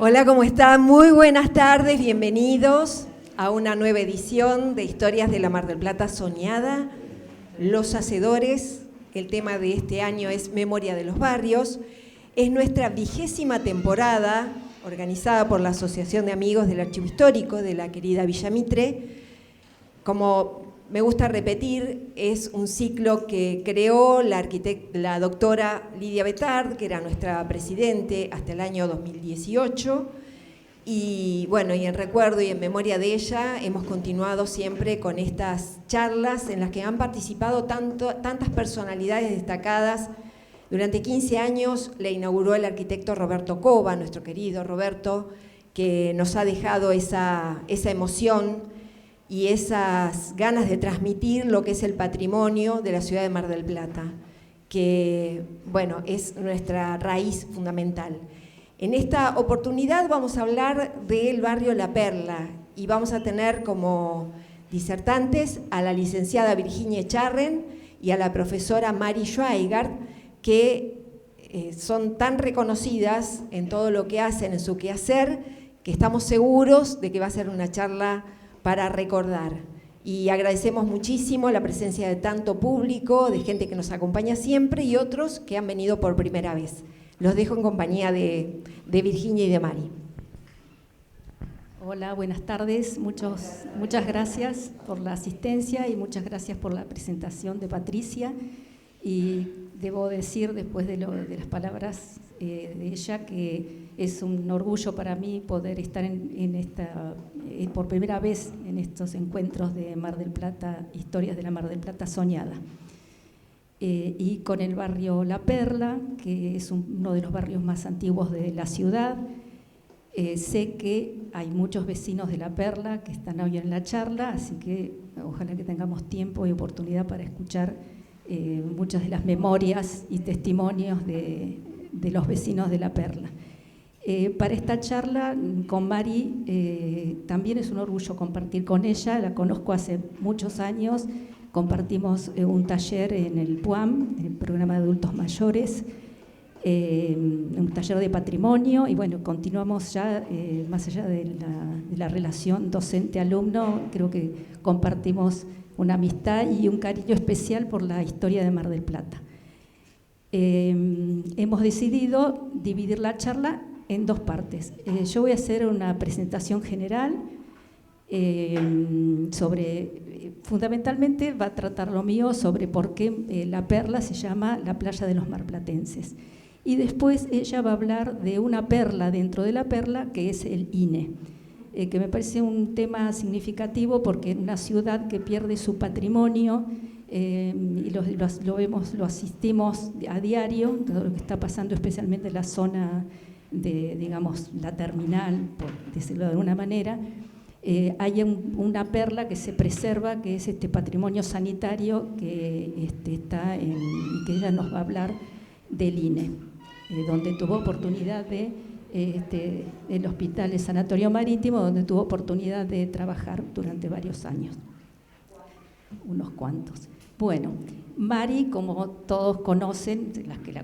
Hola, ¿cómo están? Muy buenas tardes, bienvenidos a una nueva edición de Historias de la Mar del Plata Soñada. Los Hacedores, el tema de este año es Memoria de los Barrios. Es nuestra 20ª temporada, organizada por la Asociación de Amigos del Archivo Histórico de la querida Villa Mitre. Como me gusta repetir, es un ciclo que creó la doctora Lidia Betard, que era nuestra presidente hasta el año 2018. Y bueno, y en recuerdo y en memoria de ella, hemos continuado siempre con estas charlas en las que han participado tantas personalidades destacadas. Durante 15 años la inauguró el arquitecto Roberto Cova, nuestro querido Roberto, que nos ha dejado esa emoción y esas ganas de transmitir lo que es el patrimonio de la ciudad de Mar del Plata, que, bueno, es nuestra raíz fundamental. En esta oportunidad vamos a hablar del barrio La Perla y vamos a tener como disertantes a la licenciada Virginia Echarren y a la profesora Mari Schweigart, que son tan reconocidas en todo lo que hacen, en su quehacer, que estamos seguros de que va a ser una charla para recordar. Y agradecemos muchísimo la presencia de tanto público, de gente que nos acompaña siempre y otros que han venido por primera vez. Los dejo en compañía de Virginia y de Mari. Hola, buenas tardes. Muchas gracias por la asistencia y muchas gracias por la presentación de Patricia. Y debo decir, después de las palabras de ella, que es un orgullo para mí poder estar por primera vez en estos encuentros de Mar del Plata, Historias de la Mar del Plata Soñada. Y con el barrio La Perla, que es uno de los barrios más antiguos de la ciudad. Sé que hay muchos vecinos de La Perla que están hoy en la charla, así que ojalá que tengamos tiempo y oportunidad para escuchar muchas de las memorias y testimonios de los vecinos de La Perla. Para esta charla con Mari también es un orgullo compartir con ella, la conozco hace muchos años, compartimos un taller en el PUAM, en el programa de adultos mayores, un taller de patrimonio y bueno, continuamos ya más allá de la relación docente-alumno, creo que compartimos una amistad y un cariño especial por la historia de Mar del Plata. Hemos decidido dividir la charla en dos partes. Yo voy a hacer una presentación general fundamentalmente va a tratar lo mío sobre por qué La Perla se llama la playa de los marplatenses. Y después ella va a hablar de una perla dentro de La Perla, que es el INE, que me parece un tema significativo porque en una ciudad que pierde su patrimonio, y lo asistimos a diario, todo lo que está pasando especialmente en la zona de, digamos, la terminal, por decirlo de alguna manera, hay una perla que se preserva, que es este patrimonio sanitario que está y que ella nos va a hablar del INE, donde tuvo oportunidad el Hospital de Sanatorio Marítimo, donde tuvo oportunidad de trabajar durante varios años, unos cuantos. Bueno, Mari, como todos conocen, los que la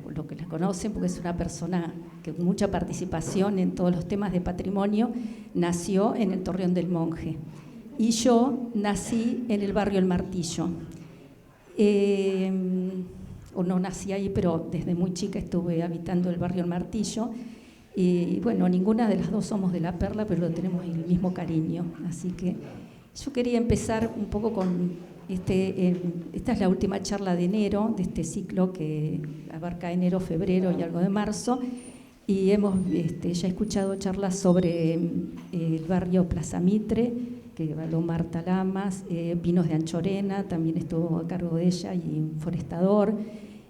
conocen, porque es una persona que con mucha participación en todos los temas de patrimonio, nació en el Torreón del Monje. Y yo nací en el barrio El Martillo. O no nací ahí, pero desde muy chica estuve habitando el barrio El Martillo. Y bueno, ninguna de las dos somos de La Perla, pero tenemos el mismo cariño. Así que yo quería empezar un poco con esta es la última charla de enero, de este ciclo que abarca enero, febrero y algo de marzo, y hemos ya escuchado charlas sobre el barrio Plaza Mitre, que habló Marta Lamas, Pinos de Anchorena, también estuvo a cargo de ella, y un forestador.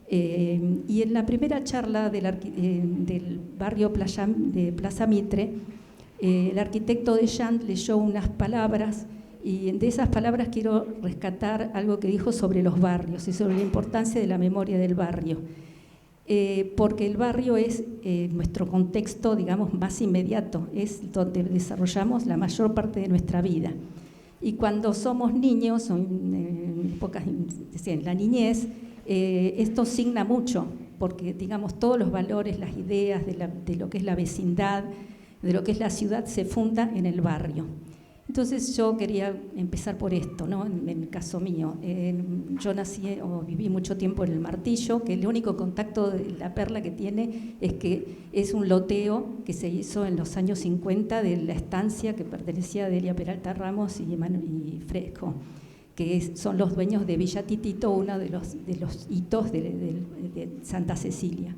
Y en la primera charla del barrio de Plaza Mitre, el arquitecto Deschamps leyó unas palabras, y de esas palabras quiero rescatar algo que dijo sobre los barrios y sobre la importancia de la memoria del barrio, porque el barrio es nuestro contexto, digamos, más inmediato, es donde desarrollamos la mayor parte de nuestra vida. Y cuando somos niños, en la niñez, esto signa mucho, porque digamos todos los valores, las ideas de lo que es la vecindad, de lo que es la ciudad se funda en el barrio. Entonces yo quería empezar por esto, ¿no? En el caso mío. Yo nací o viví mucho tiempo en el Martillo, que el único contacto de La Perla que tiene es que es un loteo que se hizo en los años 50 de la estancia que pertenecía a Delia Peralta Ramos y Fresco, que son los dueños de Villa Titito, uno de los hitos de Santa Cecilia.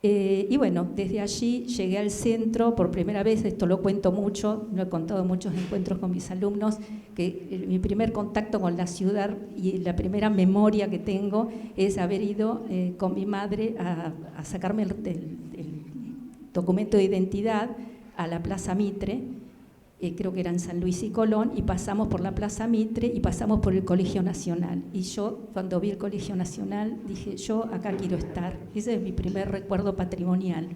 Y bueno, desde allí llegué al centro por primera vez, esto lo cuento mucho, lo he contado en muchos encuentros con mis alumnos, que mi primer contacto con la ciudad y la primera memoria que tengo es haber ido con mi madre a sacarme el documento de identidad a la Plaza Mitre, creo que era en San Luis y Colón, y pasamos por la Plaza Mitre y pasamos por el Colegio Nacional. Y yo, cuando vi el Colegio Nacional, dije, yo acá quiero estar. Ese es mi primer recuerdo patrimonial.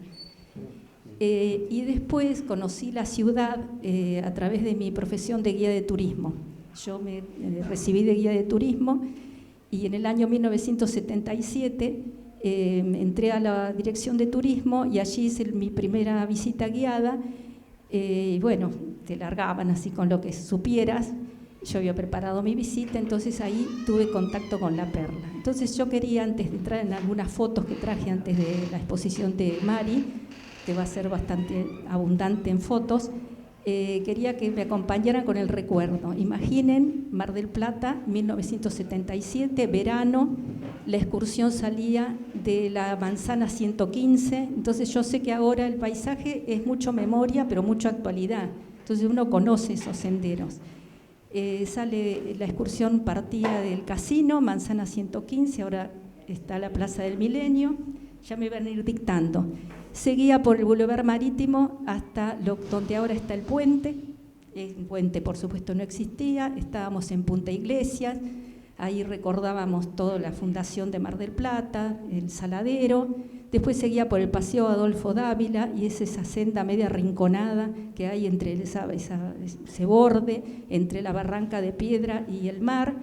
Y después conocí la ciudad a través de mi profesión de guía de turismo. Yo me recibí de guía de turismo y en el año 1977 entré a la dirección de turismo y allí hice mi primera visita guiada. Y bueno, te largaban así con lo que supieras. Yo había preparado mi visita, entonces ahí tuve contacto con La Perla. Entonces yo quería, antes de entrar en algunas fotos que traje antes de la exposición de Mari, que va a ser bastante abundante en fotos, quería que me acompañaran con el recuerdo. Imaginen Mar del Plata, 1977, verano, la excursión salía de la Manzana 115, entonces yo sé que ahora el paisaje es mucho memoria, pero mucha actualidad, entonces uno conoce esos senderos. La excursión partía del casino, Manzana 115, ahora está la Plaza del Milenio, ya me van a ir dictando. Seguía por el Boulevard Marítimo hasta donde ahora está el puente. El puente, por supuesto, no existía. Estábamos en Punta Iglesias. Ahí recordábamos toda la fundación de Mar del Plata, el Saladero. Después seguía por el Paseo Adolfo Dávila y es esa senda media rinconada que hay entre ese borde, entre la barranca de piedra y el mar.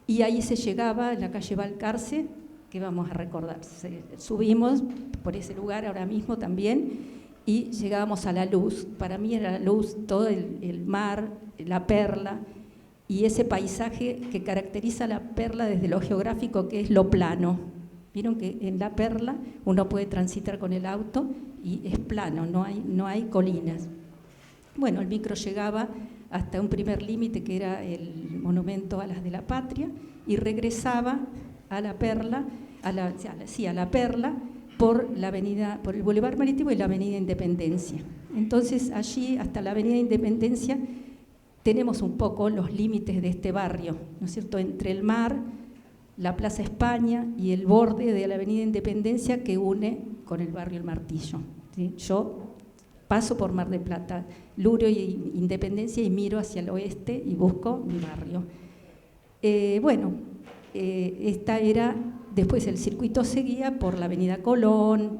Y ahí se llegaba a la calle Balcarce, que vamos a recordar. Subimos por ese lugar ahora mismo también y llegábamos a la luz. Para mí era la luz, todo el mar, la perla y ese paisaje que caracteriza la perla desde lo geográfico, que es lo plano. Vieron que en la perla uno puede transitar con el auto y es plano, no hay colinas. Bueno, el micro llegaba hasta un primer límite que era el monumento a las de la patria y regresaba a la perla, a la perla por el Boulevard Marítimo y la Avenida Independencia. Entonces allí hasta la Avenida Independencia tenemos un poco los límites de este barrio, ¿no es cierto?, entre el mar, la Plaza España y el borde de la Avenida Independencia que une con el barrio El Martillo, ¿sí? Yo paso por Mar del Plata, Lurio y Independencia y miro hacia el oeste y busco mi barrio. Esta era, después el circuito seguía por la Avenida Colón,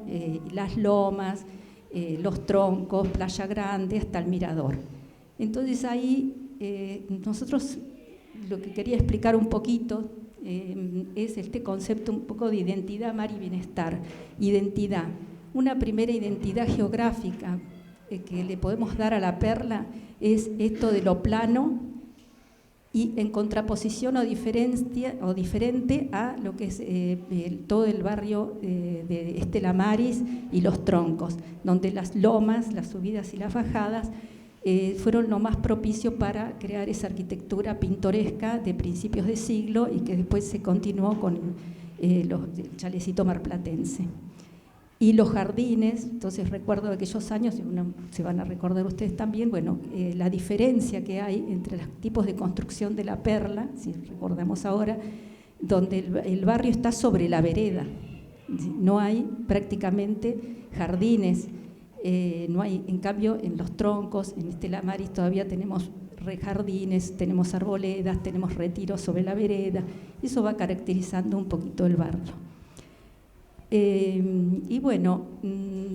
Las Lomas, Los Troncos, Playa Grande, hasta el Mirador. Entonces ahí nosotros lo que quería explicar un poquito es este concepto un poco de identidad, mar y bienestar. Identidad, una primera identidad geográfica que le podemos dar a la perla es esto de lo plano y en contraposición o diferente a lo que es todo el barrio de Estela Maris y Los Troncos, donde las lomas, las subidas y las bajadas fueron lo más propicio para crear esa arquitectura pintoresca de principios de siglo y que después se continuó con el chalecito marplatense. Y los jardines, entonces recuerdo de aquellos años, se van a recordar ustedes también, la diferencia que hay entre los tipos de construcción de la perla, si recordamos ahora, donde el barrio está sobre la vereda, no hay prácticamente jardines, no hay, en cambio, en Los Troncos, en Estela Maris todavía tenemos jardines, tenemos arboledas, tenemos retiros sobre la vereda, eso va caracterizando un poquito el barrio.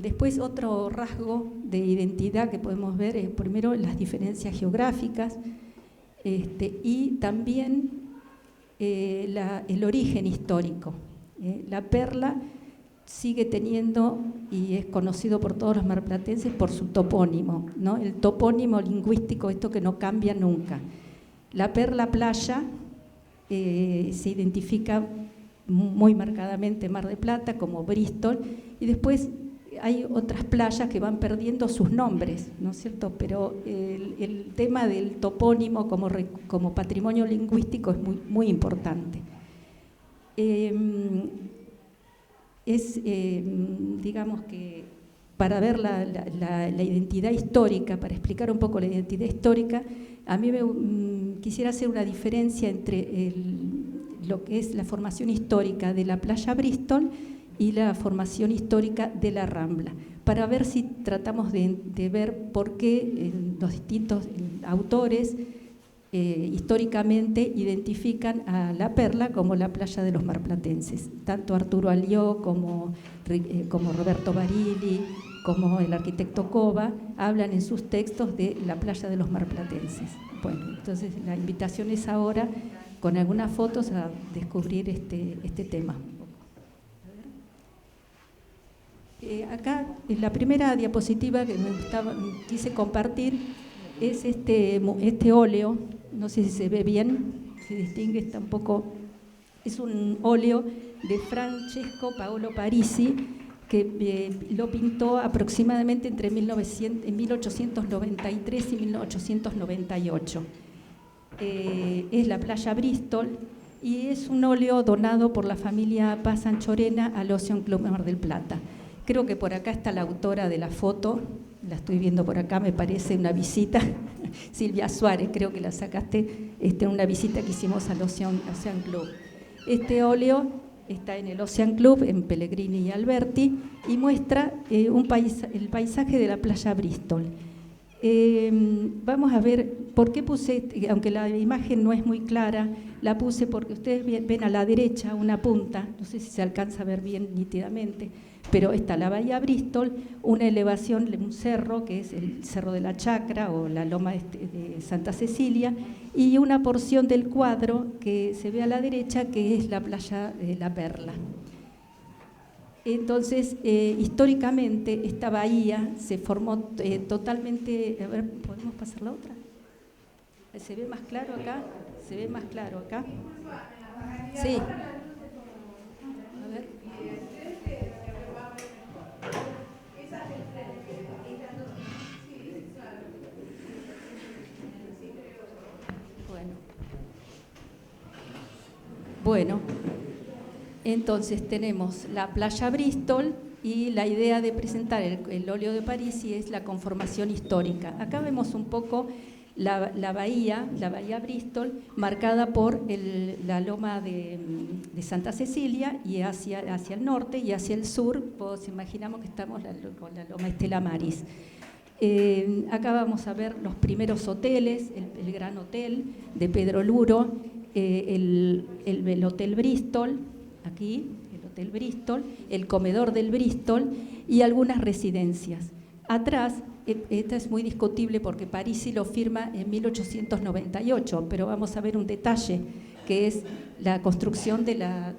Después otro rasgo de identidad que podemos ver es primero las diferencias geográficas y también el origen histórico. La perla sigue teniendo y es conocido por todos los marplatenses por su topónimo, ¿no? El topónimo lingüístico, esto que no cambia nunca. La Perla Playa se identifica muy marcadamente Mar del Plata como Bristol, y después hay otras playas que van perdiendo sus nombres, ¿no es cierto? Pero el tema del topónimo como patrimonio lingüístico es muy importante. Digamos que para ver la identidad histórica, para explicar un poco la identidad histórica, a mí quisiera hacer una diferencia entre lo que es la formación histórica de la playa Bristol y la formación histórica de la Rambla, para ver si tratamos de ver por qué los distintos autores históricamente identifican a La Perla como la playa de los marplatenses. Tanto Arturo Alió como Roberto Barilli, como el arquitecto Cova, hablan en sus textos de la playa de los marplatenses. Bueno, entonces la invitación es ahora, con algunas fotos, a descubrir este tema. Acá, en la primera diapositiva que quise compartir, es este óleo, no sé si se ve bien, se distingue, está un poco, es un óleo de Francesco Paolo Parisi, que lo pintó aproximadamente entre 1893 y 1898. Es la playa Bristol y es un óleo donado por la familia Paz Anchorena al Ocean Club Mar del Plata. Creo que por acá está la autora de la foto, la estoy viendo por acá, me parece una visita, Silvia Suárez, creo que la sacaste en una visita que hicimos al Ocean Club. Este óleo está en el Ocean Club, en Pellegrini y Alberti, y muestra el paisaje de la playa Bristol. Vamos a ver por qué puse, aunque la imagen no es muy clara, la puse porque ustedes ven a la derecha una punta, no sé si se alcanza a ver bien nítidamente, pero está la bahía Bristol, una elevación, un cerro, que es el Cerro de la Chacra o la loma de Santa Cecilia, y una porción del cuadro que se ve a la derecha, que es la playa de La Perla. Entonces, históricamente, esta bahía se formó totalmente... A ver, ¿podemos pasar la otra? ¿Se ve más claro acá? ¿Se ve más claro acá? Sí. A ver. Bueno, entonces tenemos la playa Bristol y la idea de presentar el óleo de Parisi es la conformación histórica. Acá vemos un poco la bahía Bristol, marcada por la loma de Santa Cecilia y hacia el norte y hacia el sur, pues imaginamos que estamos con la loma Estela Maris. Acá vamos a ver los primeros hoteles, el Gran Hotel de Pedro Luro, el Hotel Bristol, aquí, el Hotel Bristol, el Comedor del Bristol y algunas residencias. Atrás, esta es muy discutible porque Parisi lo firma en 1898, pero vamos a ver un detalle, que es la construcción de la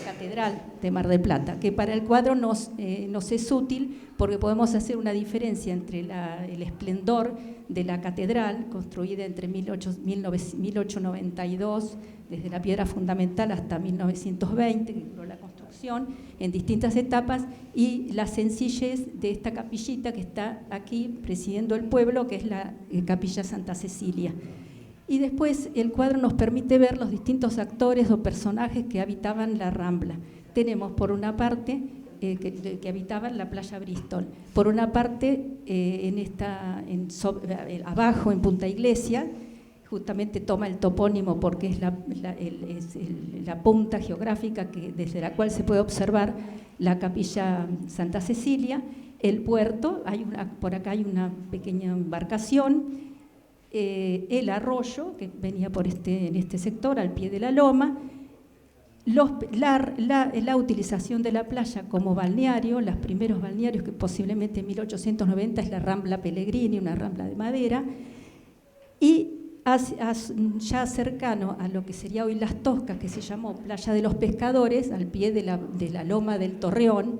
Catedral de Mar del Plata, que para el cuadro nos es útil porque podemos hacer una diferencia entre el esplendor de la catedral, construida entre 1892, desde la piedra fundamental hasta 1920, que duró la construcción, en distintas etapas, y la sencillez de esta capillita que está aquí presidiendo el pueblo, que es la Capilla Santa Cecilia. Y después el cuadro nos permite ver los distintos actores o personajes que habitaban la Rambla. Tenemos por una parte que habitaban la playa Bristol, por una parte abajo en Punta Iglesia, justamente toma el topónimo porque es la punta geográfica desde la cual se puede observar la Capilla Santa Cecilia, el puerto, por acá hay una pequeña embarcación, el arroyo que venía en este sector al pie de la loma, la utilización de la playa como balneario, los primeros balnearios que posiblemente en 1890 es la Rambla Pellegrini, una rambla de madera, y ya cercano a lo que sería hoy Las Toscas, que se llamó Playa de los Pescadores, al pie de la loma del Torreón,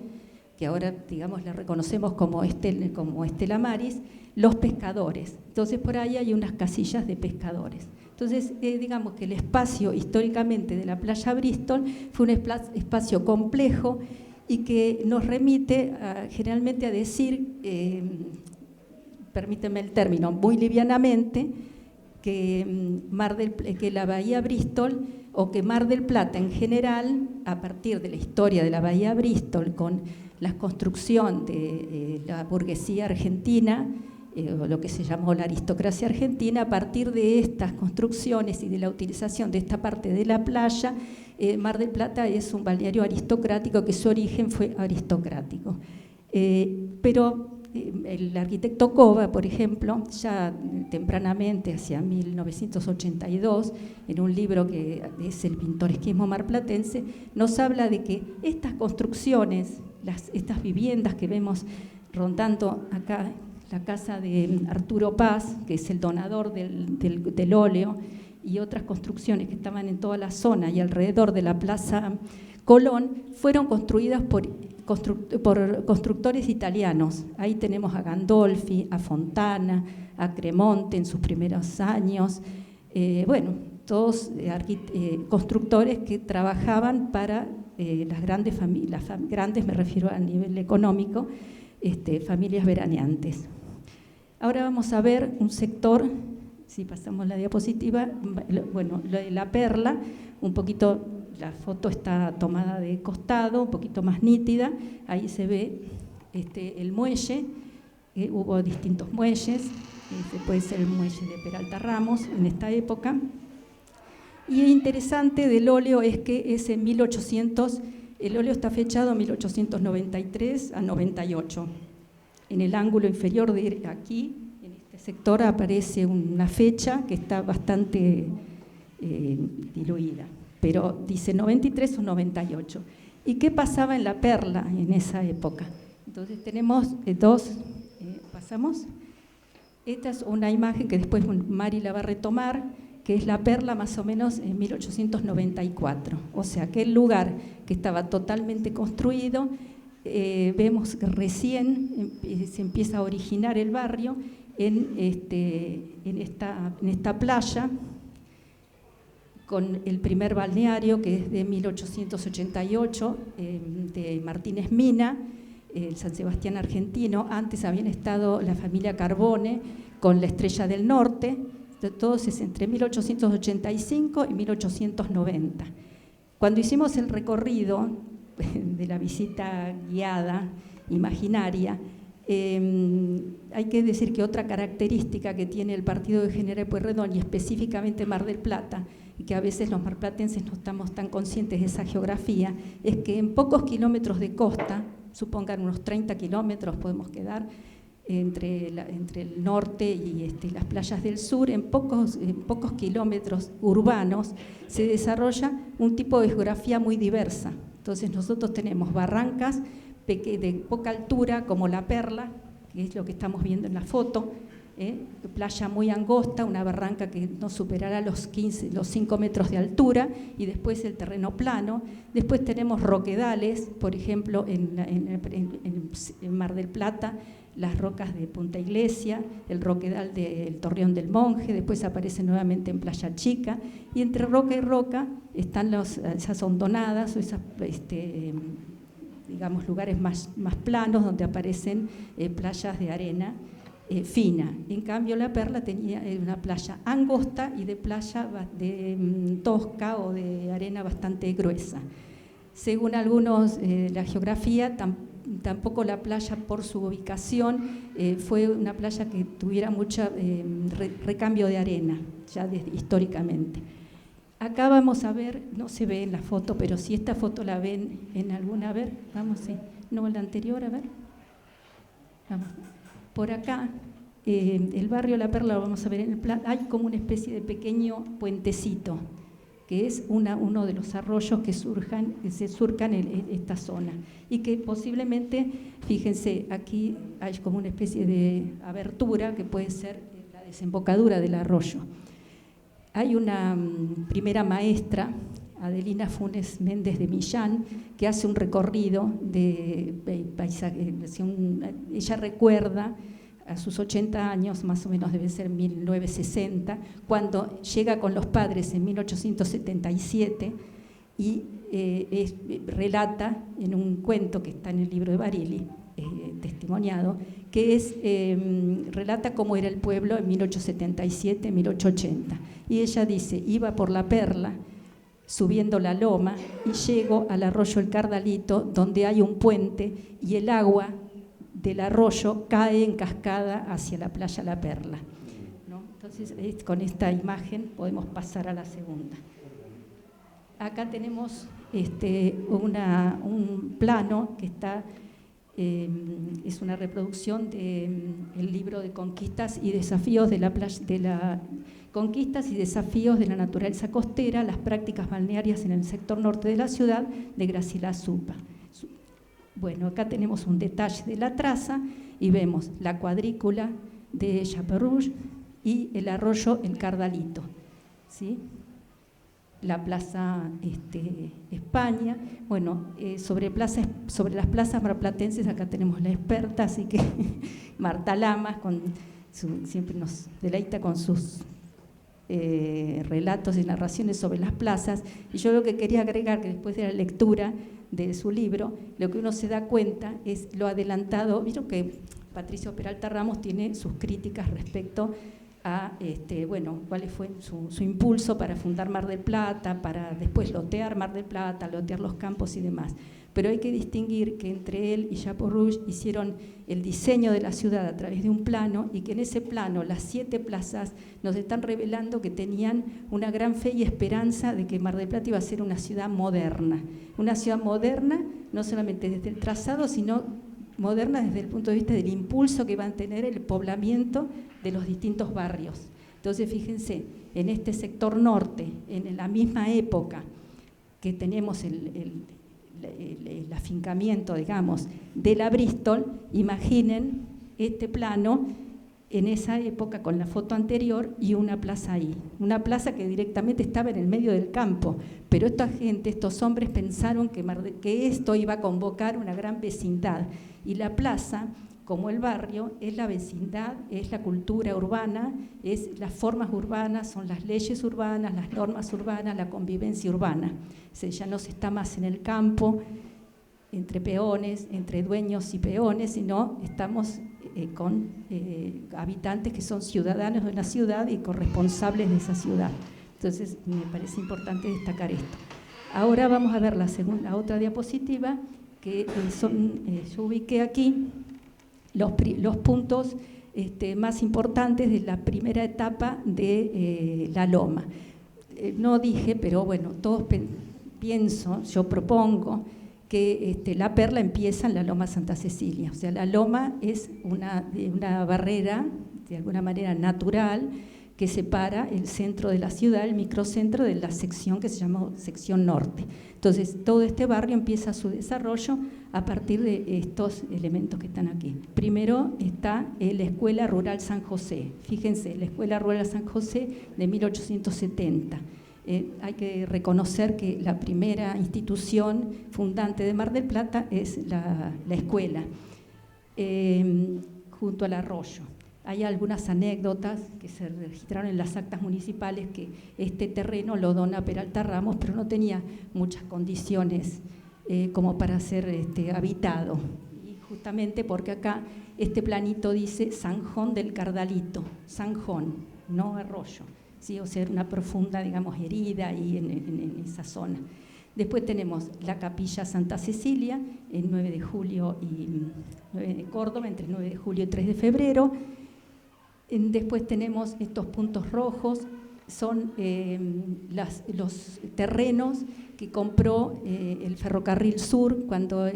que ahora, digamos, la reconocemos como Estela Maris, Los Pescadores. Entonces, por ahí hay unas casillas de pescadores. Entonces, digamos que el espacio históricamente de la playa Bristol fue un espacio complejo y que nos remite generalmente a decir, permíteme el término, muy livianamente, que la Bahía Bristol, o que Mar del Plata en general, a partir de la historia de la Bahía Bristol, con la construcción de la burguesía argentina, o lo que se llamó la aristocracia argentina, a partir de estas construcciones y de la utilización de esta parte de la playa, Mar del Plata es un balneario aristocrático, que su origen fue aristocrático. Pero el arquitecto Cova, por ejemplo, ya tempranamente, hacia 1982, en un libro que es El pintoresquismo marplatense, nos habla de que estas construcciones, estas viviendas que vemos rondando acá, la casa de Arturo Paz, que es el donador del óleo, y otras construcciones que estaban en toda la zona y alrededor de la Plaza Colón, fueron construidas por constructores italianos. Ahí tenemos a Gandolfi, a Fontana, a Cremonte en sus primeros años, todos constructores que trabajaban para las grandes familias, grandes me refiero a nivel económico, familias veraneantes. Ahora vamos a ver un sector, si pasamos la diapositiva, la Perla, un poquito, la foto está tomada de costado, un poquito más nítida, ahí se ve el muelle, hubo distintos muelles, puede ser el muelle de Peralta Ramos en esta época. Y lo interesante del óleo es que es en 1800, el óleo está fechado en 1893 a 98. En el ángulo inferior de aquí, en este sector, aparece una fecha que está bastante diluida, pero dice 93 o 98. ¿Y qué pasaba en la Perla en esa época? Entonces tenemos pasamos. Esta es una imagen que después Mari la va a retomar, que es la Perla más o menos en 1894. O sea, aquel lugar que estaba totalmente construido, vemos que recién se empieza a originar el barrio en esta playa, con el primer balneario, que es de 1888, de Martínez Mina, el San Sebastián argentino. Antes habían estado la familia Carbone con la Estrella del Norte, todos es entre 1885 y 1890. Cuando hicimos el recorrido de la visita guiada, imaginaria, hay que decir que otra característica que tiene el partido de General Pueyrredón, y específicamente Mar del Plata, y que a veces los marplatenses no estamos tan conscientes de esa geografía, es que en pocos kilómetros de costa, supongan unos 30 kilómetros podemos quedar entre el norte y las playas del sur, en pocos kilómetros urbanos se desarrolla un tipo de geografía muy diversa. Entonces nosotros tenemos barrancas de poca altura, como la Perla, que es lo que estamos viendo en la foto, playa muy angosta, una barranca que no superará los 5 metros de altura, y después el terreno plano. Después tenemos roquedales, por ejemplo, en Mar del Plata, las rocas de Punta Iglesia, el roquedal del Torreón del Monje, después aparece nuevamente en Playa Chica, y entre roca y roca están esas hondonadas, o esas, digamos, lugares más planos donde aparecen playas de arena fina. En cambio, la Perla tenía una playa angosta y de playa tosca o de arena bastante gruesa. Según algunos, la geografía, tampoco la playa, por su ubicación, fue una playa que tuviera mucho recambio de arena, ya históricamente. Acá vamos a ver, no se ve en la foto, pero si esta foto la ven en alguna, a ver, vamos, sí, no, la anterior, a ver. Vamos. Por acá, el barrio La Perla, lo vamos a ver en el plan, hay como una especie de pequeño puentecito, que es uno de los arroyos que se surcan en esta zona, y que posiblemente, fíjense, aquí hay como una especie de abertura que puede ser la desembocadura del arroyo. hay una primera maestra, Adelina Funes Méndez de Millán, que hace un recorrido de paisaje. Ella recuerda a sus 80 años, más o menos debe ser 1960, cuando llega con los padres en 1877 y relata en un cuento que está en el libro de Barilli, testimoniado, que relata cómo era el pueblo en 1877, 1880. Y ella dice, iba por la Perla, subiendo la loma, y llego al arroyo El Cardalito, donde hay un puente y el agua del arroyo cae en cascada hacia la playa La Perla, ¿no? Entonces, con esta imagen podemos pasar a la segunda. Acá tenemos un plano que está, es una reproducción del libro de Conquistas y Desafíos de la playa, Conquistas y Desafíos de la Naturaleza Costera, las prácticas balnearias en el sector norte de la ciudad, de Graciela Zupa. Bueno, acá tenemos un detalle de la traza y vemos la cuadrícula de Chaperouge y el arroyo El Cardalito, ¿sí? La Plaza España. Bueno, sobre las plazas marplatenses, acá tenemos la experta, así que Marta Lamas, siempre nos deleita con sus relatos y narraciones sobre las plazas. Y yo lo que quería agregar, que después de la lectura de su libro, lo que uno se da cuenta es lo adelantado. Vieron que Patricio Peralta Ramos tiene sus críticas respecto a cuál fue su impulso para fundar Mar del Plata, para después lotear Mar del Plata, lotear los campos y demás. Pero hay que distinguir que entre él y Chaperouge hicieron el diseño de la ciudad a través de un plano, y que en ese plano las 7 plazas nos están revelando que tenían una gran fe y esperanza de que Mar del Plata iba a ser una ciudad moderna. Una ciudad moderna no solamente desde el trazado, sino moderna desde el punto de vista del impulso que va a tener el poblamiento de los distintos barrios. Entonces, fíjense, en este sector norte, en la misma época que tenemos el afincamiento, digamos, de la Bristol, imaginen este plano en esa época con la foto anterior y una plaza ahí. Una plaza que directamente estaba en el medio del campo, pero esta gente, estos hombres pensaron que esto iba a convocar una gran vecindad. Y la plaza, como el barrio, es la vecindad, es la cultura urbana, es las formas urbanas, son las leyes urbanas, las normas urbanas, la convivencia urbana. Ya no se está más en el campo, entre peones, entre dueños y peones, sino estamos con habitantes que son ciudadanos de una ciudad y corresponsables de esa ciudad. Entonces, me parece importante destacar esto. Ahora vamos a ver la otra diapositiva, que yo ubiqué aquí los puntos más importantes de la primera etapa de la Loma. No dije, pero bueno, todos yo propongo que la Perla empieza en la Loma Santa Cecilia. O sea, la Loma es una barrera, de alguna manera natural, que separa el centro de la ciudad, el microcentro, de la sección que se llama sección norte. Entonces, todo este barrio empieza su desarrollo a partir de estos elementos que están aquí. Primero está la Escuela Rural San José. Fíjense, la Escuela Rural San José de 1870. Hay que reconocer que la primera institución fundante de Mar del Plata es la escuela, junto al arroyo. Hay algunas anécdotas que se registraron en las actas municipales, que este terreno lo dona Peralta Ramos, pero no tenía muchas condiciones como para ser habitado. Y justamente porque acá este planito dice Sanjón del Cardalito, Sanjón, no arroyo, ¿sí? O sea, una profunda, digamos, herida ahí en esa zona. Después tenemos la Capilla Santa Cecilia, en 9 de julio y 9 de Córdoba, entre 9 de julio y 3 de febrero. Después tenemos estos puntos rojos, son los terrenos que compró el Ferrocarril Sur cuando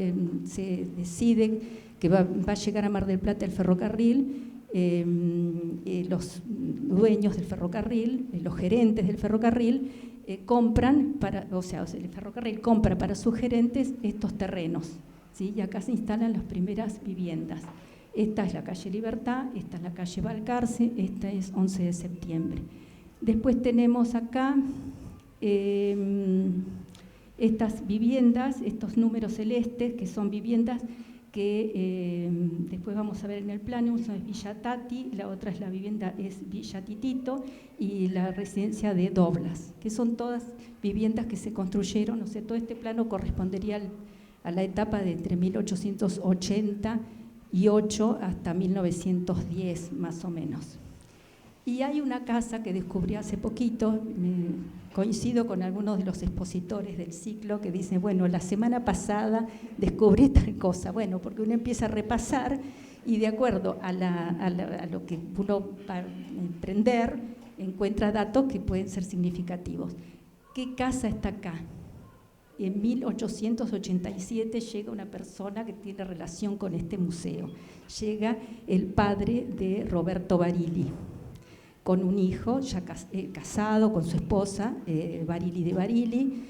se decide que va a llegar a Mar del Plata el ferrocarril. Los dueños del ferrocarril, los gerentes del ferrocarril, compran el ferrocarril compra para sus gerentes estos terrenos, ¿sí? Y acá se instalan las primeras viviendas. Esta es la calle Libertad, esta es la calle Balcarce, esta es 11 de septiembre. Después tenemos acá estas viviendas, estos números celestes, que son viviendas que después vamos a ver en el plano. Una es Villa Tati, la otra es la vivienda es Villa Titito y la residencia de Doblas, que son todas viviendas que se construyeron, o sea, todo este plano correspondería a la etapa de entre 1888 hasta 1910, más o menos. Y hay una casa que descubrí hace poquito, coincido con algunos de los expositores del ciclo que dicen, bueno, la semana pasada descubrí tal cosa. Bueno, porque uno empieza a repasar y de acuerdo a lo que uno va a emprender, encuentra datos que pueden ser significativos. ¿Qué casa está acá? En 1887 llega una persona que tiene relación con este museo. Llega el padre de Roberto Barilli, con un hijo ya casado con su esposa, Barilli de Barilli,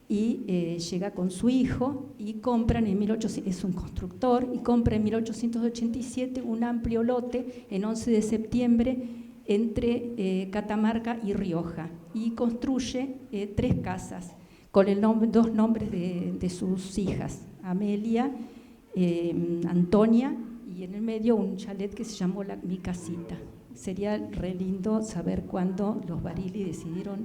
y llega con su hijo y compran en 1800, es un constructor, y compra en 1887 un amplio lote en 11 de septiembre entre Catamarca y Rioja, y construye 3 casas con dos nombres de sus hijas, Amelia, Antonia, y en el medio un chalet que se llamó Mi Casita. Sería re lindo saber cuándo los Barilli decidieron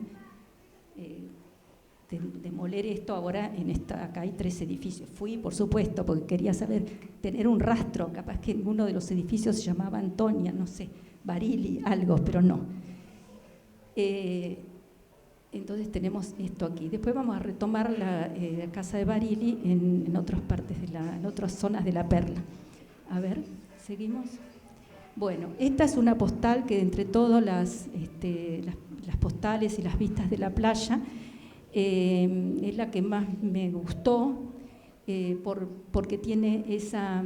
demoler esto. Ahora acá hay 3 edificios. Fui, por supuesto, porque quería saber, tener un rastro, capaz que uno de los edificios se llamaba Antonia, no sé, Barilli, algo, pero no. Entonces tenemos esto aquí. Después vamos a retomar la casa de Barilli en otras partes, en otras zonas de la Perla. A ver, seguimos. Bueno, esta es una postal que entre todas las postales y las vistas de la playa es la que más me gustó porque tiene esa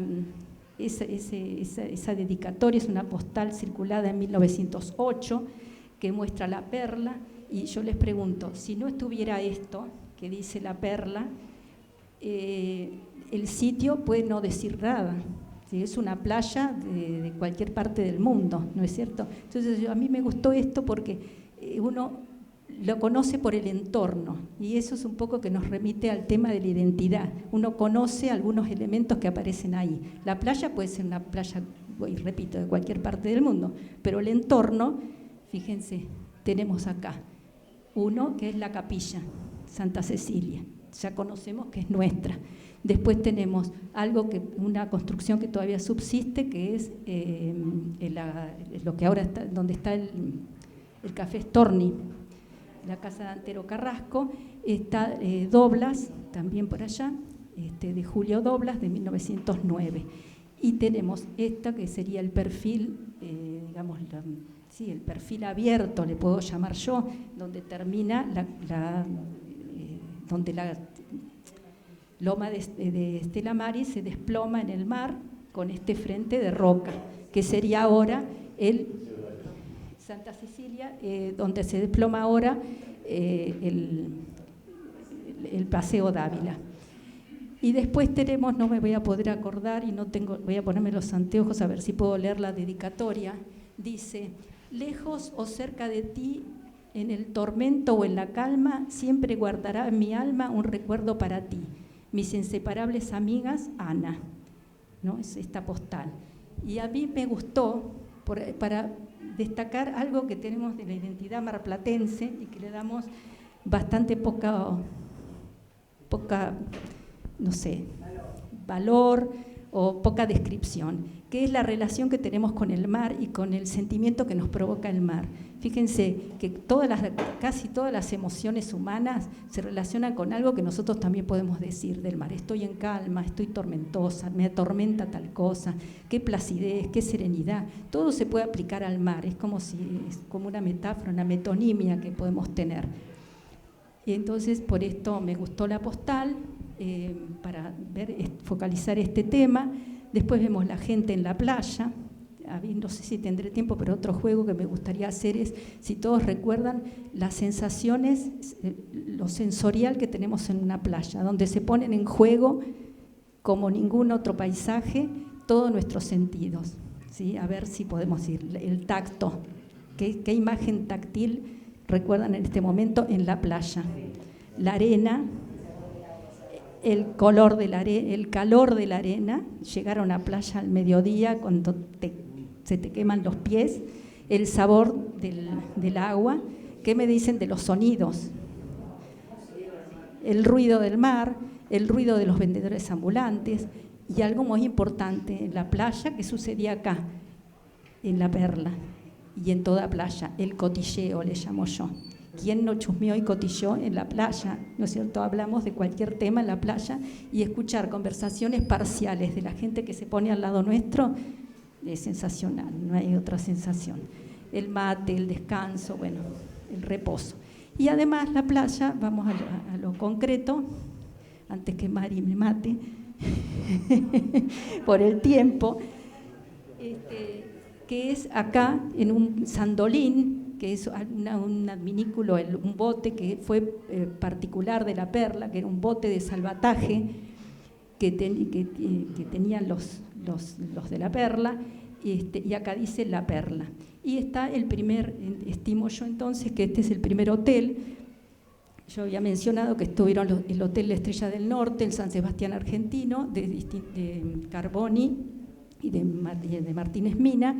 dedicatoria. Es una postal circulada en 1908 que muestra la perla, y yo les pregunto, si no estuviera esto que dice la perla, el sitio puede no decir nada. Es una playa de cualquier parte del mundo, ¿no es cierto? Entonces a mí me gustó esto porque uno lo conoce por el entorno, y eso es un poco que nos remite al tema de la identidad. Uno conoce algunos elementos que aparecen ahí. La playa puede ser una playa, y repito, de cualquier parte del mundo, pero el entorno, fíjense, tenemos acá uno que es la capilla Santa Cecilia, ya conocemos que es nuestra. Después tenemos una construcción que todavía subsiste, que es lo que ahora está, donde está el Café Storni, la casa de Antero Carrasco. Está Doblas, también por allá, de Julio Doblas, de 1909. Y tenemos esta que sería el perfil, digamos, el perfil abierto, le puedo llamar yo, donde termina donde la loma de Estela Maris se desploma en el mar con este frente de roca, que sería ahora el Santa Cecilia, donde se desploma ahora el Paseo Dávila. Y después tenemos, no me voy a poder acordar y voy a ponerme los anteojos a ver si puedo leer la dedicatoria. Dice: lejos o cerca de ti, en el tormento o en la calma, siempre guardará en mi alma un recuerdo para ti. Mis inseparables amigas, Ana, ¿no? Es esta postal. Y a mí me gustó para destacar algo que tenemos de la identidad marplatense y que le damos bastante poca, no sé, valor o poca descripción, que es la relación que tenemos con el mar y con el sentimiento que nos provoca el mar. Fíjense que casi todas las emociones humanas se relacionan con algo que nosotros también podemos decir del mar. Estoy en calma, estoy tormentosa, me atormenta tal cosa, qué placidez, qué serenidad. Todo se puede aplicar al mar, es como una metáfora, una metonimia que podemos tener. Y entonces por esto me gustó la postal, para focalizar este tema. Después vemos la gente en la playa. No sé si tendré tiempo, pero otro juego que me gustaría hacer es, si todos recuerdan, las sensaciones, lo sensorial que tenemos en una playa, donde se ponen en juego, como ningún otro paisaje, todos nuestros sentidos, ¿sí? A ver si podemos ir. El tacto, ¿qué imagen táctil recuerdan en este momento en la playa. La arena, el calor de la arena, llegar a una playa al mediodía cuando se te queman los pies, el sabor del agua. ¿Qué me dicen de los sonidos? El ruido del mar, el ruido de los vendedores ambulantes y algo muy importante en la playa que sucedía acá, en La Perla y en toda playa, el cotilleo le llamo yo. ¿Quién no chusmeó y cotilló en la playa? ¿No es cierto? Hablamos de cualquier tema en la playa y escuchar conversaciones parciales de la gente que se pone al lado nuestro es sensacional, no hay otra sensación. El mate, el descanso, bueno, el reposo. Y además la playa, vamos a lo concreto, antes que Mari me mate, por el tiempo, que es acá en un sandolín, que es un adminículo, un bote que fue particular de La Perla, que era un bote de salvataje que tenían los de La Perla, y acá dice La Perla. Y está el primer, estimo yo entonces, que este es el primer hotel. Yo había mencionado que estuvieron el Hotel La Estrella del Norte, el San Sebastián Argentino, de Carboni y de Martínez Mina,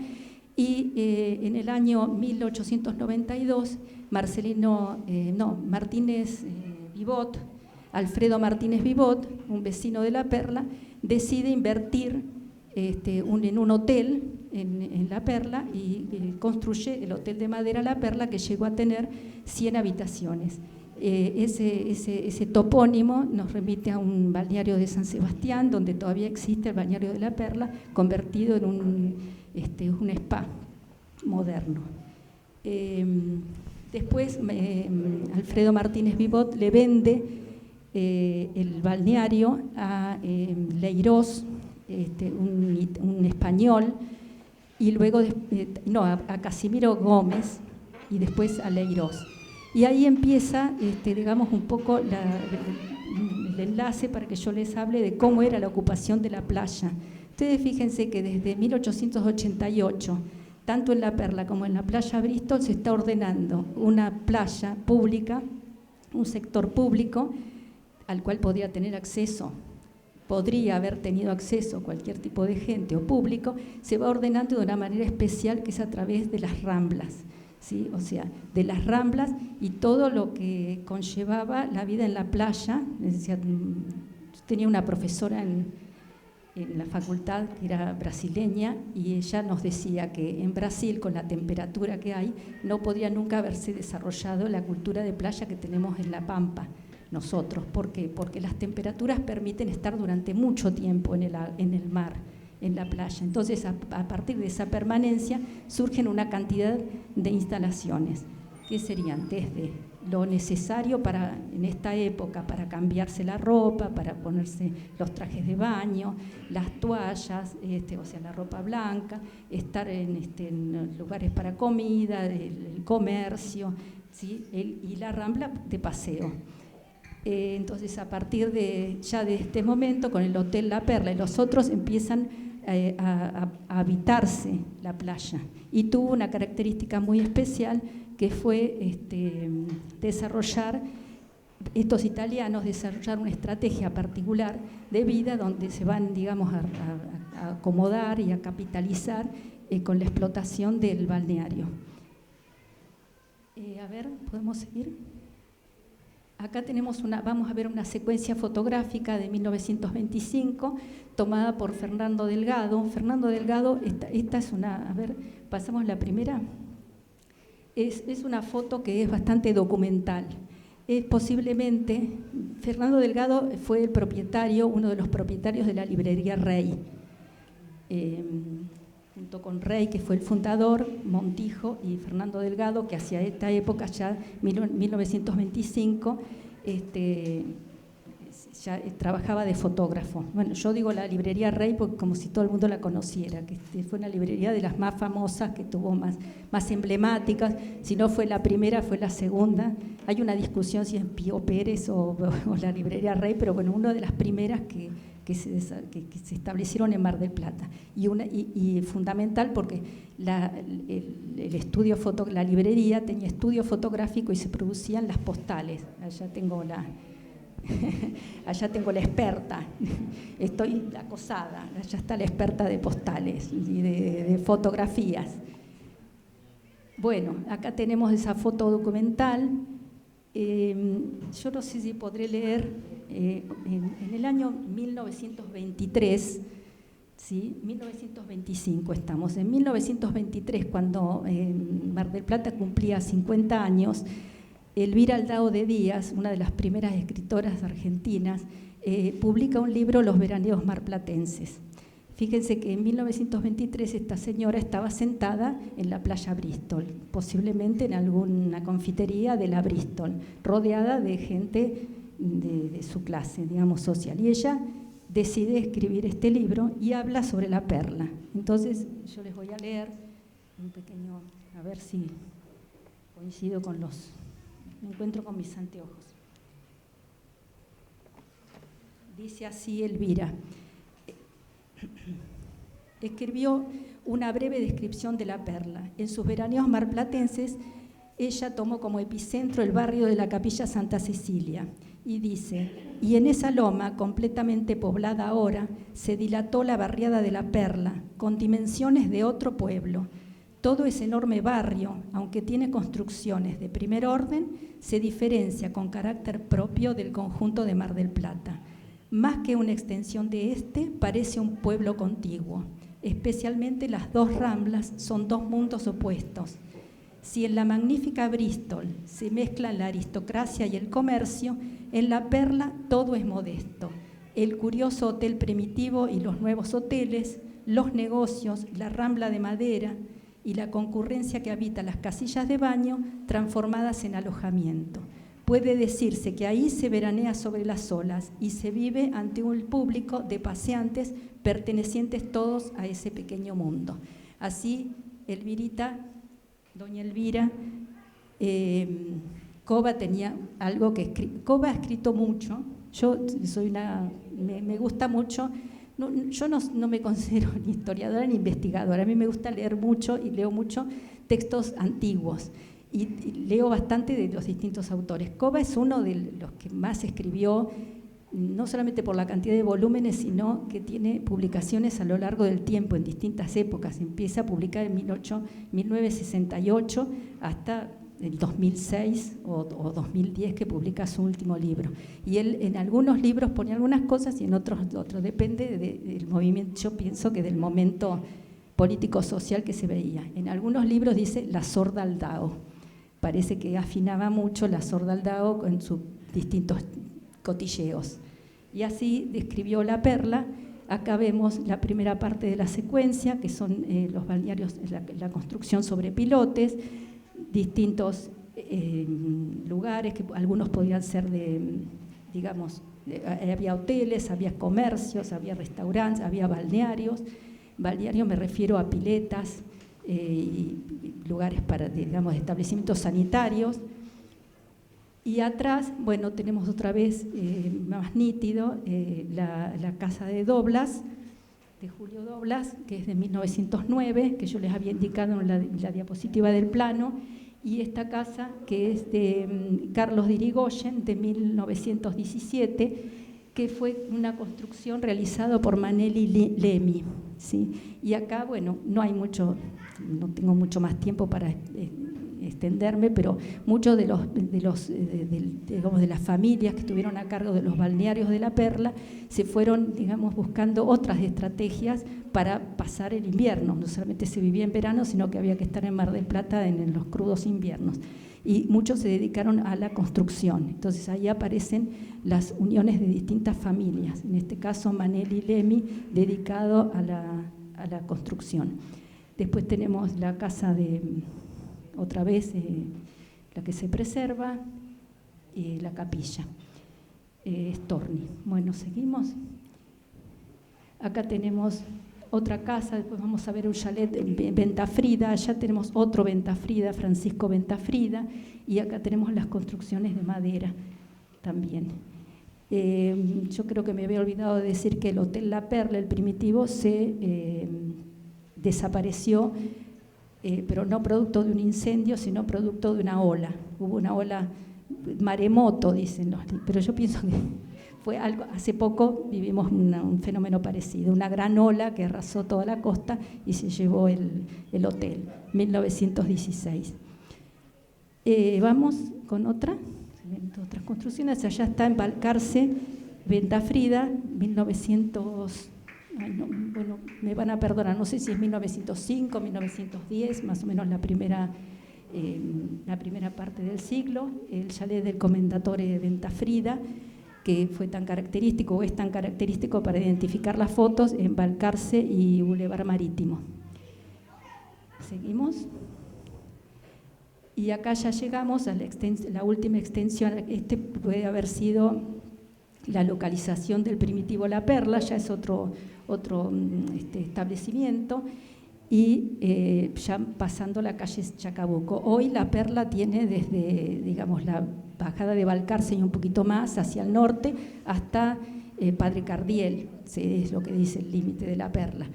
y en el año 1892 Vivot, Alfredo Martínez Vivot, un vecino de La Perla, decide invertir en un hotel en La Perla y construye el Hotel de Madera La Perla, que llegó a tener 100 habitaciones. Ese topónimo nos remite a un balneario de San Sebastián, donde todavía existe el balneario de La Perla, convertido en un spa moderno. Después Alfredo Martínez Vivot le vende el balneario a Leirós, un español, y luego a Casimiro Gómez, y después a Leirós. Y ahí empieza, digamos, un poco el enlace para que yo les hable de cómo era la ocupación de la playa. Ustedes fíjense que desde 1888, tanto en La Perla como en la playa Bristol, se está ordenando una playa pública, un sector público al cual podría haber tenido acceso cualquier tipo de gente o público, se va ordenando de una manera especial, que es a través de las ramblas. ¿Sí? O sea, de las ramblas y todo lo que conllevaba la vida en la playa. Tenía una profesora en la facultad que era brasileña, y ella nos decía que en Brasil, con la temperatura que hay, no podría nunca haberse desarrollado la cultura de playa que tenemos en La Pampa nosotros. ¿Por qué? Porque las temperaturas permiten estar durante mucho tiempo en el mar, en la playa. Entonces, a partir de esa permanencia surgen una cantidad de instalaciones que serían desde lo necesario en esta época para cambiarse la ropa, para ponerse los trajes de baño, las toallas, o sea, la ropa blanca, estar en lugares para comida, el comercio, ¿sí? Y la rambla de paseo. Entonces, a partir ya de este momento, con el Hotel La Perla y los otros, empiezan a habitarse la playa, y tuvo una característica muy especial, que fue estos italianos desarrollar una estrategia particular de vida, donde se van, digamos, a acomodar y a capitalizar con la explotación del balneario. A ver, ¿podemos seguir? Acá vamos a ver una secuencia fotográfica de 1925, tomada por Fernando Delgado. Fernando Delgado, esta es una, a ver, pasamos la primera. Es una foto que es bastante documental. Posiblemente, Fernando Delgado fue uno de los propietarios de la librería Rey, junto con Rey, que fue el fundador, Montijo y Fernando Delgado, que hacia esta época, ya 1925, ya trabajaba de fotógrafo. Bueno, yo digo la librería Rey porque como si todo el mundo la conociera, que fue una librería de las más famosas, que tuvo más emblemáticas. Si no fue la primera, fue la segunda. Hay una discusión si es Pío Pérez o la librería Rey, pero bueno, una de las primeras que que se establecieron en Mar del Plata. Y fundamental porque el estudio la librería tenía estudio fotográfico y se producían las postales. Allá tengo la experta, estoy acosada, allá está la experta de postales y de fotografías. Bueno, acá tenemos esa foto documental. Yo no sé si podré leer, en el año 1923, ¿sí? 1925 estamos, en 1923, cuando Mar del Plata cumplía 50 años, Elvira Aldao de Díaz, una de las primeras escritoras argentinas, publica un libro, Los veraneos marplatenses. Fíjense que en 1923 esta señora estaba sentada en la playa Bristol, posiblemente en alguna confitería de la Bristol, rodeada de gente de su clase, digamos, social. Y ella decide escribir este libro y habla sobre la perla. Entonces yo les voy a leer un pequeño, a ver si coincido con me encuentro con mis anteojos. Dice así Elvira. Escribió una breve descripción de la perla. En sus veraneos marplatenses, ella tomó como epicentro el barrio de la Capilla Santa Cecilia y dice: y en esa loma, completamente poblada ahora, se dilató la barriada de la Perla, con dimensiones de otro pueblo. Todo ese enorme barrio, aunque tiene construcciones de primer orden, se diferencia con carácter propio del conjunto de Mar del Plata. Más que una extensión de parece un pueblo contiguo. Especialmente las dos ramblas son dos mundos opuestos. Si en la magnífica Bristol se mezclan la aristocracia y el comercio, en la Perla todo es modesto. El curioso hotel primitivo y los nuevos hoteles, los negocios, la rambla de madera y la concurrencia que habita las casillas de baño transformadas en alojamiento. Puede decirse que ahí se veranea sobre las olas y se vive ante un público de paseantes pertenecientes todos a ese pequeño mundo. Así, doña Elvira, Cova tenía algo que Cova ha escrito mucho. Yo me gusta mucho. Yo no me considero ni historiadora ni investigadora. A mí me gusta leer mucho y leo mucho textos antiguos. Y leo bastante de los distintos autores. Cova es uno de los que más escribió, no solamente por la cantidad de volúmenes, sino que tiene publicaciones a lo largo del tiempo, en distintas épocas. Empieza a publicar en 1968 hasta el 2006 o 2010, que publica su último libro. Y él en algunos libros pone algunas cosas y en otros. Depende del movimiento, yo pienso que del momento político-social que se veía. En algunos libros dice la sorda Aldao. Parece que afinaba mucho la sorda Aldao con sus distintos cotilleos. Y así describió la perla. Acá vemos la primera parte de la secuencia, que son los balnearios, la construcción sobre pilotes, distintos lugares, que algunos podían ser había hoteles, había comercios, había restaurantes, había balnearios. Balneario me refiero a piletas, y lugares para, establecimientos sanitarios. Y atrás, bueno, tenemos otra vez más nítido la casa de Doblas, de Julio Doblas, que es de 1909, que yo les había indicado en la diapositiva del plano, y esta casa que es de Carlos de Irigoyen, de 1917, que fue una construcción realizada por Manelli Lemi, ¿sí? Y acá, bueno, no tengo mucho más tiempo para extenderme, pero muchos de las familias que estuvieron a cargo de los balnearios de la Perla se fueron, buscando otras estrategias para pasar el invierno. No solamente se vivía en verano, sino que había que estar en Mar del Plata en los crudos inviernos. Y muchos se dedicaron a la construcción. Entonces ahí aparecen las uniones de distintas familias. En este caso Manelli Lemi, dedicado a la construcción. Después tenemos la casa otra vez, la que se preserva, y la capilla, Storni. Bueno, seguimos. Acá tenemos otra casa, después vamos a ver un chalet en Ventafrida, allá tenemos otro Ventafrida, Francisco Ventafrida, y acá tenemos las construcciones de madera también. Yo creo que me había olvidado de decir que el Hotel La Perla, el primitivo, se desapareció, pero no producto de un incendio, sino producto de una ola. Hubo una ola, maremoto, dicen, pero yo pienso que fue algo, hace poco vivimos un fenómeno parecido, una gran ola que arrasó toda la costa y se llevó el hotel, 1916. Vamos con otras construcciones. Allá está en Balcarce, Ventafrida, 1900, bueno, me van a perdonar, no sé si es 1905, 1910, más o menos la primera parte del siglo, el chalet del Commendatore Ventafrida, que fue tan característico, o es tan característico para identificar las fotos en Balcarce y Boulevard Marítimo. Seguimos. Y acá ya llegamos a la última extensión. Este puede haber sido la localización del primitivo La Perla, ya es otro establecimiento, y ya pasando la calle Chacabuco. Hoy La Perla tiene desde, digamos, la bajada de Balcarce y un poquito más hacia el norte hasta Padre Cardiel, es lo que dice el límite de La Perla.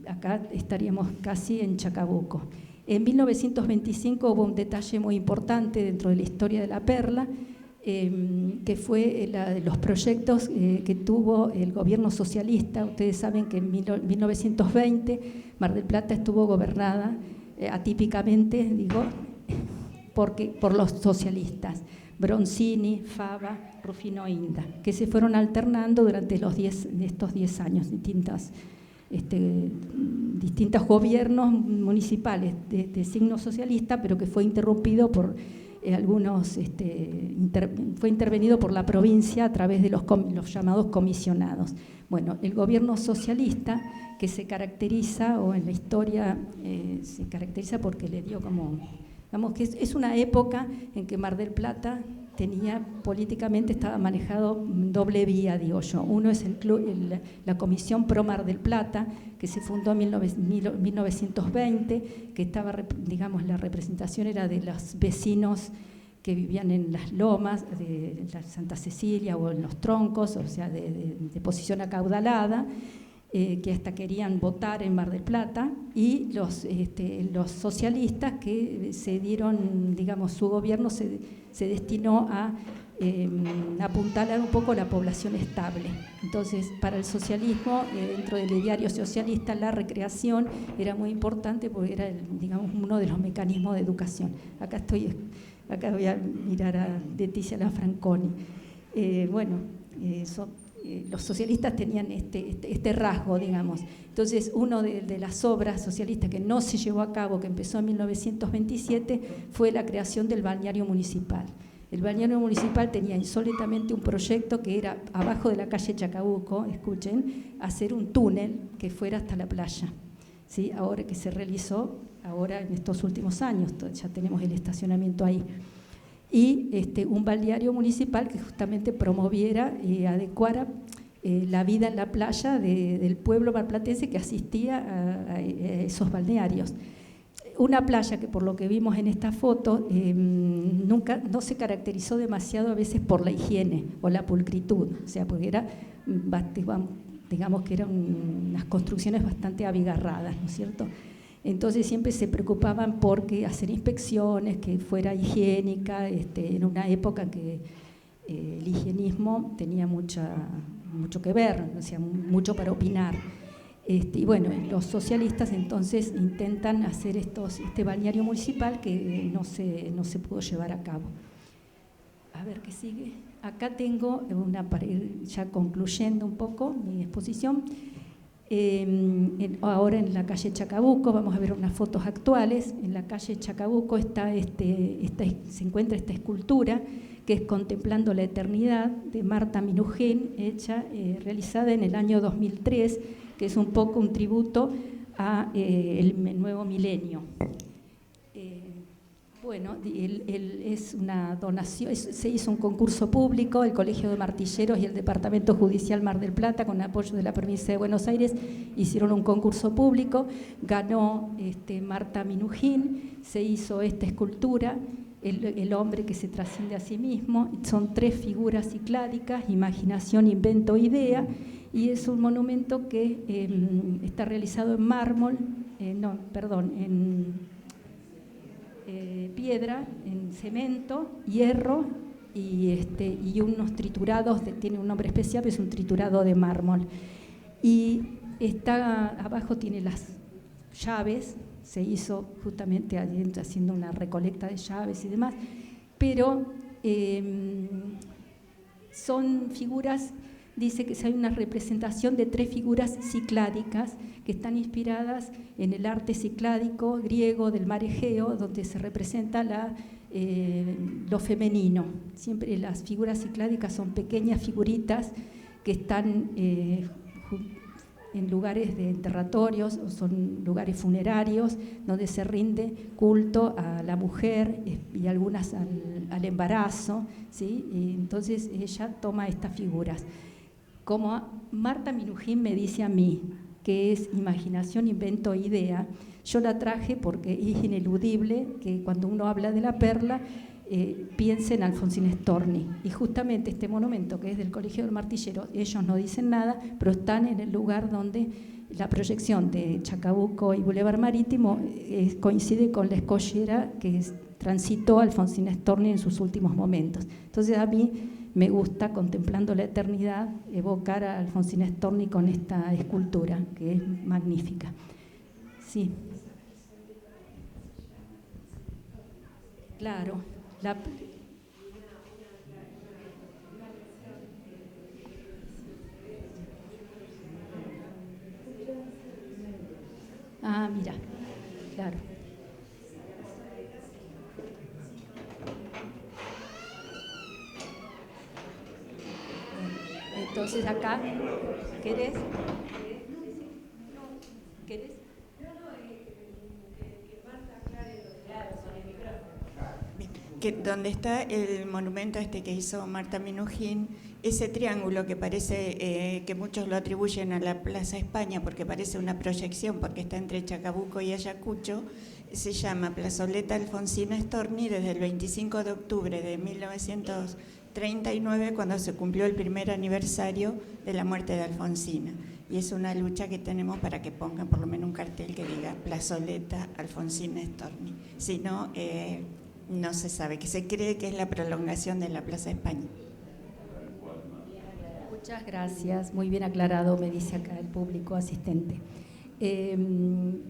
Acá estaríamos casi en Chacabuco. En 1925 hubo un detalle muy importante dentro de la historia de La Perla, que fue los proyectos que tuvo el gobierno socialista. Ustedes saben que en 1920 Mar del Plata estuvo gobernada atípicamente, digo, por los socialistas, Bronzini, Fava, Rufino Inda, que se fueron alternando durante estos 10 años, distintos gobiernos municipales de signo socialista, pero que fue interrumpido por fue intervenido por la provincia a través de los llamados comisionados. Bueno, el gobierno socialista, que se caracteriza, o en la historia se caracteriza porque le dio como, digamos que es una época en que Mar del Plata políticamente estaba manejado doble vía, digo yo. Uno es la Comisión Pro Mar del Plata, que se fundó en 1920, que estaba, digamos, la representación era de los vecinos que vivían en las lomas de la Santa Cecilia o en los troncos, o sea, de posición acaudalada, que hasta querían votar en Mar del Plata, y los socialistas que se dieron, digamos, su gobierno se destinó a apuntalar un poco la población estable. Entonces, para el socialismo, dentro del ideario socialista, la recreación era muy importante porque era, digamos, uno de los mecanismos de educación. Acá voy a mirar a Leticia Lanfranconi. Los socialistas tenían este rasgo, digamos. Entonces, una de las obras socialistas que no se llevó a cabo, que empezó en 1927, fue la creación del balneario municipal. El balneario municipal tenía insólitamente un proyecto que era, abajo de la calle Chacabuco, escuchen, hacer un túnel que fuera hasta la playa. ¿Sí? Ahora que se realizó, ahora en estos últimos años, ya tenemos el estacionamiento ahí. Y un balneario municipal que justamente promoviera y adecuara la vida en la playa del pueblo marplatense que asistía a esos balnearios. Una playa que, por lo que vimos en esta foto, no se caracterizó demasiado a veces por la higiene o la pulcritud, o sea, porque digamos que eran unas construcciones bastante abigarradas, ¿no es cierto? Entonces siempre se preocupaban por hacer inspecciones, que fuera higiénica, en una época que el higienismo tenía mucho que ver, o sea, mucho para opinar. Y bueno, los socialistas entonces intentan hacer este balneario municipal que no se pudo llevar a cabo. A ver qué sigue. Acá tengo para ir ya concluyendo un poco mi exposición. Ahora en la calle Chacabuco vamos a ver unas fotos actuales. En la calle Chacabuco se encuentra esta escultura que es Contemplando la Eternidad, de Marta Minujín, realizada en el año 2003, que es un poco un tributo a el nuevo milenio. Es una donación, se hizo un concurso público, el Colegio de Martilleros y el Departamento Judicial Mar del Plata, con apoyo de la provincia de Buenos Aires, hicieron un concurso público, ganó Marta Minujín, se hizo esta escultura, el hombre que se trasciende a sí mismo. Son 3 figuras cicládicas: imaginación, invento, idea, y es un monumento que está realizado en mármol, en piedra, en cemento, hierro y unos triturados, tiene un nombre especial, pero es un triturado de mármol. Y abajo tiene las llaves. Se hizo justamente haciendo una recolecta de llaves y demás, pero son figuras, dice que hay una representación de 3 figuras cicládicas que están inspiradas en el arte cicládico griego del mar Egeo, donde se representa lo femenino. Siempre las figuras cicládicas son pequeñas figuritas que están en lugares de enterratorios, o son lugares funerarios donde se rinde culto a la mujer y algunas al embarazo, ¿sí? Y entonces ella toma estas figuras. Como Marta Minujín me dice a mí, que es imaginación, invento, idea, yo la traje porque es ineludible que cuando uno habla de la perla piense en Alfonsín Storni, y justamente este monumento, que es del Colegio del Martillero, ellos no dicen nada, pero están en el lugar donde la proyección de Chacabuco y Boulevard Marítimo coincide con la escollera que transitó Alfonsín Storni en sus últimos momentos. Entonces a mí me gusta, contemplando la eternidad, evocar a Alfonsín Storni con esta escultura, que es magnífica. Sí. Claro. Mira, claro. Entonces acá, ¿querés? ¿Querés? Donde está el monumento que hizo Marta Minujín, ese triángulo que parece que muchos lo atribuyen a la Plaza España porque parece una proyección, porque está entre Chacabuco y Ayacucho, se llama Plazoleta Alfonsina Storni desde el 25 de octubre de 1939, cuando se cumplió el primer aniversario de la muerte de Alfonsina. Y es una lucha que tenemos para que pongan por lo menos un cartel que diga Plazoleta Alfonsina Storni. Si no, no se sabe, que se cree que es la prolongación de la Plaza España. Muchas gracias, muy bien aclarado, me dice acá el público asistente.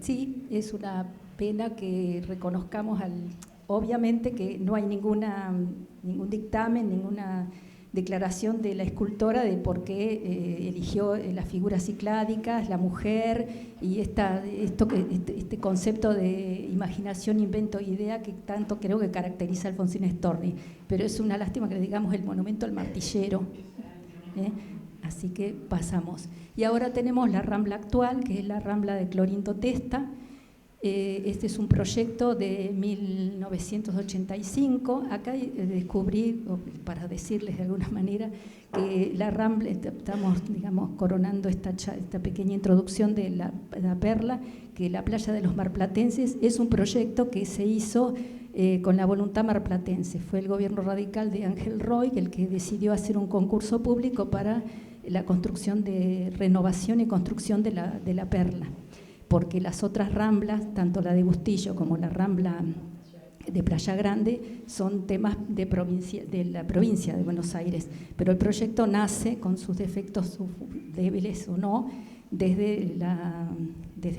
Sí, es una pena que reconozcamos obviamente que no hay ningún dictamen, ninguna declaración de la escultora de por qué eligió las figuras cicládicas, la mujer y este concepto de imaginación, invento e idea que tanto creo que caracteriza a Alfonsín Storni. Pero es una lástima que le digamos el monumento al martillero, así que pasamos. Y ahora tenemos la Rambla actual, que es la Rambla de Clorinto Testa. Este es un proyecto de 1985. Acá descubrí, para decirles de alguna manera, que la Rambla, estamos coronando esta pequeña introducción de la perla, que la playa de los marplatenses es un proyecto que se hizo con la voluntad marplatense. Fue el gobierno radical de Ángel Roy el que decidió hacer un concurso público para la construcción de renovación y construcción de la perla, porque las otras ramblas, tanto la de Bustillo como la Rambla de Playa Grande, son temas de la provincia de Buenos Aires, pero el proyecto nace con sus defectos débiles o no, desde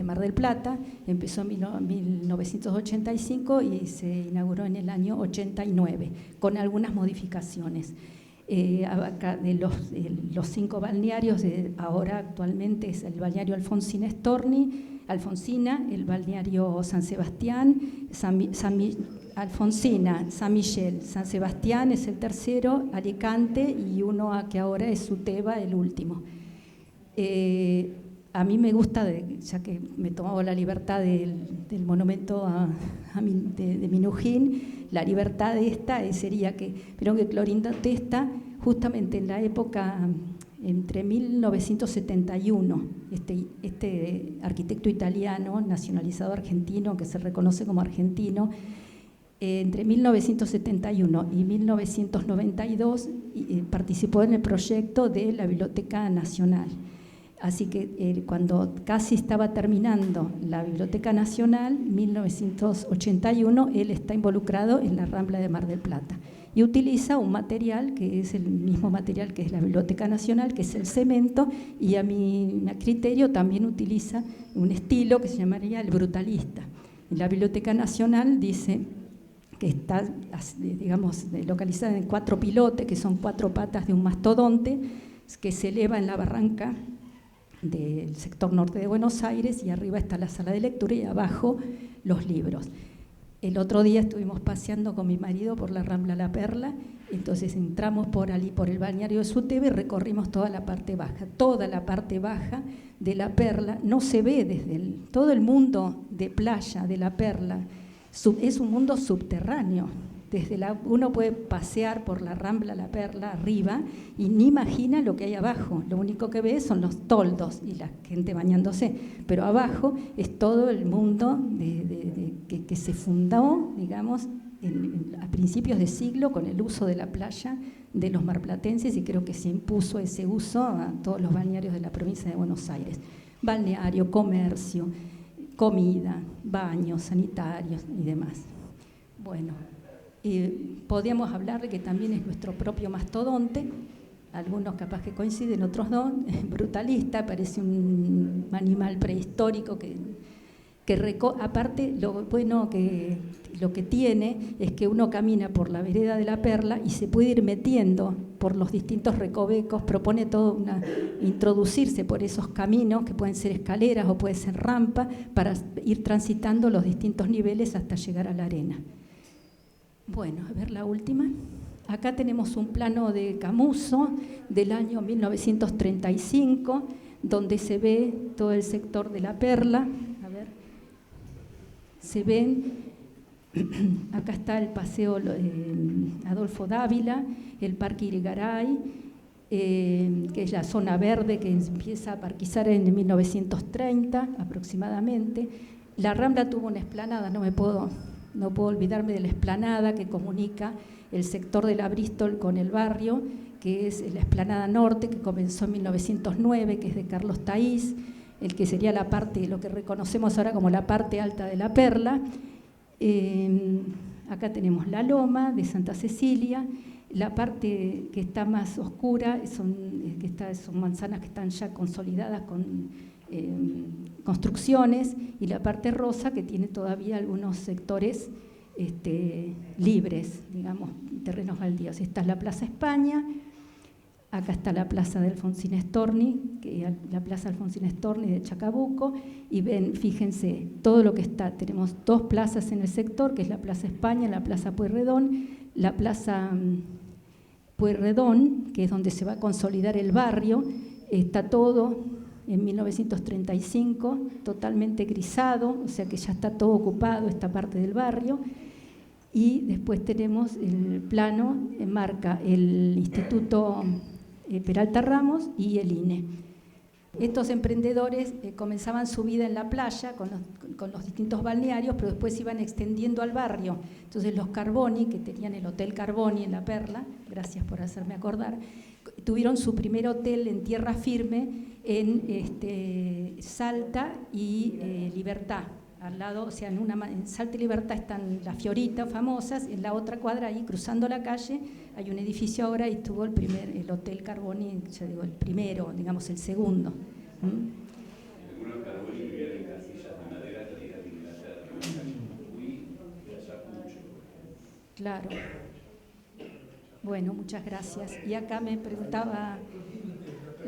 Mar del Plata. Empezó en 1985 y se inauguró en el año 89, con algunas modificaciones. Acá de los 5 balnearios, ahora actualmente es el balneario Alfonsina, el balneario San Sebastián, Alfonsina, San Miguel, San Sebastián es el tercero, Alicante, y uno que ahora es Uteba, el último. A mí me gusta, ya que me tomaba la libertad del monumento de Minujín, la libertad de esta sería que Clorinto Testa, justamente en la época entre 1971, este arquitecto italiano, nacionalizado argentino, que se reconoce como argentino, Entre 1971 y 1992 participó en el proyecto de la Biblioteca Nacional. Así que cuando casi estaba terminando la Biblioteca Nacional, 1981, él está involucrado en la Rambla de Mar del Plata y utiliza un material que es el mismo material que es la Biblioteca Nacional, que es el cemento, y a criterio también utiliza un estilo que se llamaría el brutalista. En la Biblioteca Nacional dice que está, digamos, localizada en 4 pilotes, que son 4 patas de un mastodonte, que se eleva en la barranca del sector norte de Buenos Aires, y arriba está la sala de lectura y abajo los libros. El otro día estuvimos paseando con mi marido por la Rambla La Perla, entonces entramos por el balneario de Suteba y recorrimos toda la parte baja. Toda la parte baja de La Perla no se ve desde todo el mundo de playa de La Perla, es un mundo subterráneo. Uno puede pasear por la Rambla La Perla arriba y ni imagina lo que hay abajo. Lo único que ve son los toldos y la gente bañándose, pero abajo es todo el mundo que se fundó, digamos, a principios de siglo con el uso de la playa de los marplatenses, y creo que se impuso ese uso a todos los balnearios de la provincia de Buenos Aires. Balneario, comercio, comida, baños sanitarios y demás. Bueno, podríamos hablar de que también es nuestro propio mastodonte, algunos capaz que coinciden, otros no, brutalista, parece un animal prehistórico que aparte lo bueno lo que tiene es que uno camina por la vereda de La Perla y se puede ir metiendo por los distintos recovecos, propone introducirse por esos caminos que pueden ser escaleras o puede ser rampa para ir transitando los distintos niveles hasta llegar a la arena. Bueno, a ver la última. Acá tenemos un plano de Camuso del año 1935, donde se ve todo el sector de La Perla. A ver, se ven, acá está el paseo Adolfo Dávila, el Parque Irigaray, que es la zona verde que empieza a parquizar en 1930 aproximadamente. La Rambla tuvo una explanada, no puedo olvidarme de la explanada que comunica el sector de la Bristol con el barrio, que es la explanada norte, que comenzó en 1909, que es de Carlos Taís, el que sería la parte, lo que reconocemos ahora como la parte alta de La Perla. Acá tenemos la loma de Santa Cecilia, la parte que está más oscura son manzanas que están ya consolidadas con construcciones, y la parte rosa que tiene todavía algunos sectores libres, digamos, terrenos baldíos. Esta es la Plaza España, acá está la Plaza de Alfonsín Storni, la Plaza Alfonsín Storni de Chacabuco, y ven, fíjense, todo lo que está, tenemos 2 plazas en el sector, que es la Plaza España, la Plaza Pueyrredón, la Plaza Pueyrredón, que es donde se va a consolidar el barrio, está todo en 1935, totalmente grisado, o sea que ya está todo ocupado esta parte del barrio. Y después tenemos el plano, marca el Instituto Peralta Ramos y el INE. Estos emprendedores comenzaban su vida en la playa con los distintos balnearios, pero después iban extendiendo al barrio. Entonces los Carboni, que tenían el Hotel Carboni en La Perla, gracias por hacerme acordar, tuvieron su primer hotel en tierra firme en Salta y Libertad. Al lado, o sea, en Salta y Libertad están las Fioritas famosas, en la otra cuadra, ahí cruzando la calle, hay un edificio ahora, y estuvo el Hotel Carboni, ya digo, el primero, digamos, el segundo. Algunos Carboni vivían en casillas de madera traídas de Inglaterra, en la calle Jujuy y Ayacucho. Claro. Bueno, muchas gracias. Y acá me preguntaba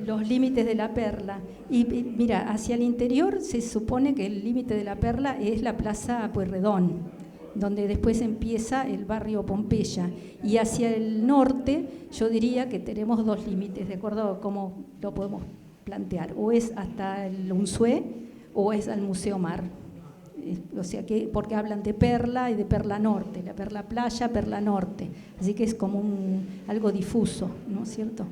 los límites de La Perla. Y mira, hacia el interior se supone que el límite de La Perla es la Plaza Pueyrredón, donde después empieza el barrio Pompeya. Y hacia el norte yo diría que tenemos 2 límites, de acuerdo a cómo lo podemos plantear. O es hasta el Unzué o es al Museo Mar. O sea que, porque hablan de Perla y de Perla Norte, la Perla Playa, Perla Norte. Así que es como algo difuso, ¿no es cierto?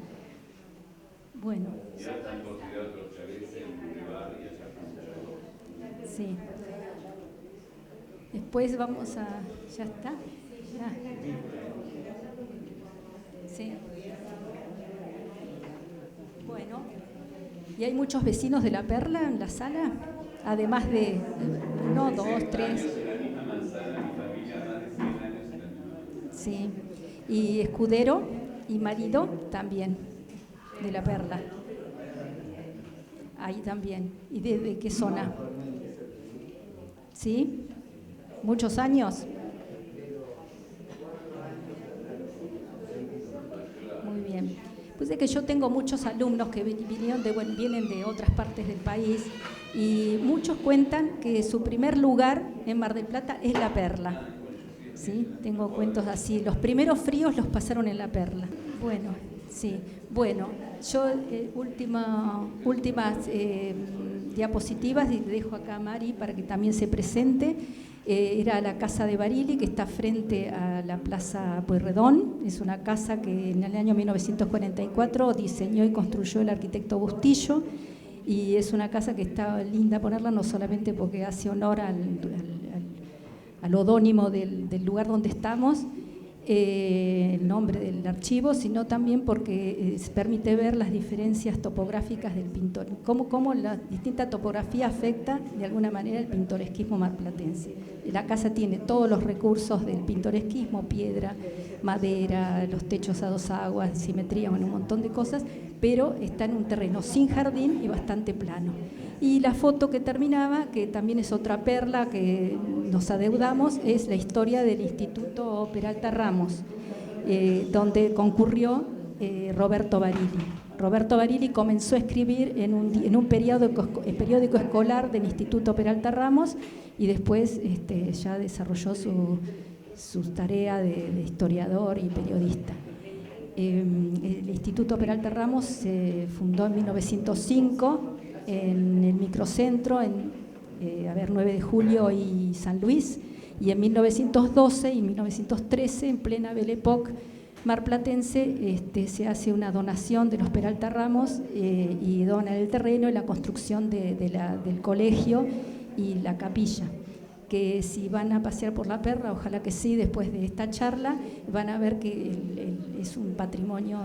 Bueno. Ya están considerados los chaveses en Boulevard y Ayacucho. Sí. Después vamos a... ¿Ya está? Ya. Sí. Bueno, ¿y hay muchos vecinos de La Perla en la sala? Además de 1, 2, 3. Sí. Y escudero y marido también, de La Perla. Ahí también. ¿Y de qué zona? ¿Sí? ¿Muchos años? Muy bien. Pues es que yo tengo muchos alumnos que vienen de otras partes del país y muchos cuentan que su primer lugar en Mar del Plata es La Perla. ¿Sí? Tengo cuentos así. Los primeros fríos los pasaron en La Perla. Bueno, sí. Bueno, yo últimas diapositivas, y dejo acá a Mari para que también se presente. Era la casa de Barili, que está frente a la Plaza Pueyrredón. Es una casa que en el año 1944 diseñó y construyó el arquitecto Bustillo, y es una casa que está linda ponerla, no solamente porque hace honor al odónimo del lugar donde estamos, el nombre del archivo, sino también porque permite ver las diferencias topográficas del pintor, cómo la distinta topografía afecta de alguna manera el pintoresquismo marplatense. La casa tiene todos los recursos del pintoresquismo: piedra, madera, los techos a dos aguas, simetría, bueno, un montón de cosas, pero está en un terreno sin jardín y bastante plano. Y la foto que terminaba, que también es otra perla que nos adeudamos, es la historia del Instituto Peralta Ramos, donde concurrió Roberto Barili. Roberto Barili comenzó a escribir en un periódico escolar del Instituto Peralta Ramos, y después ya desarrolló su tarea de historiador y periodista. El Instituto Peralta Ramos se fundó en 1905 en el microcentro, 9 de Julio y San Luis, y en 1912 y 1913, en plena Belle Époque marplatense, se hace una donación de los Peralta Ramos y donan el terreno y la construcción del colegio y la capilla, que si van a pasear por La Perla, ojalá que sí, después de esta charla, van a ver que es un patrimonio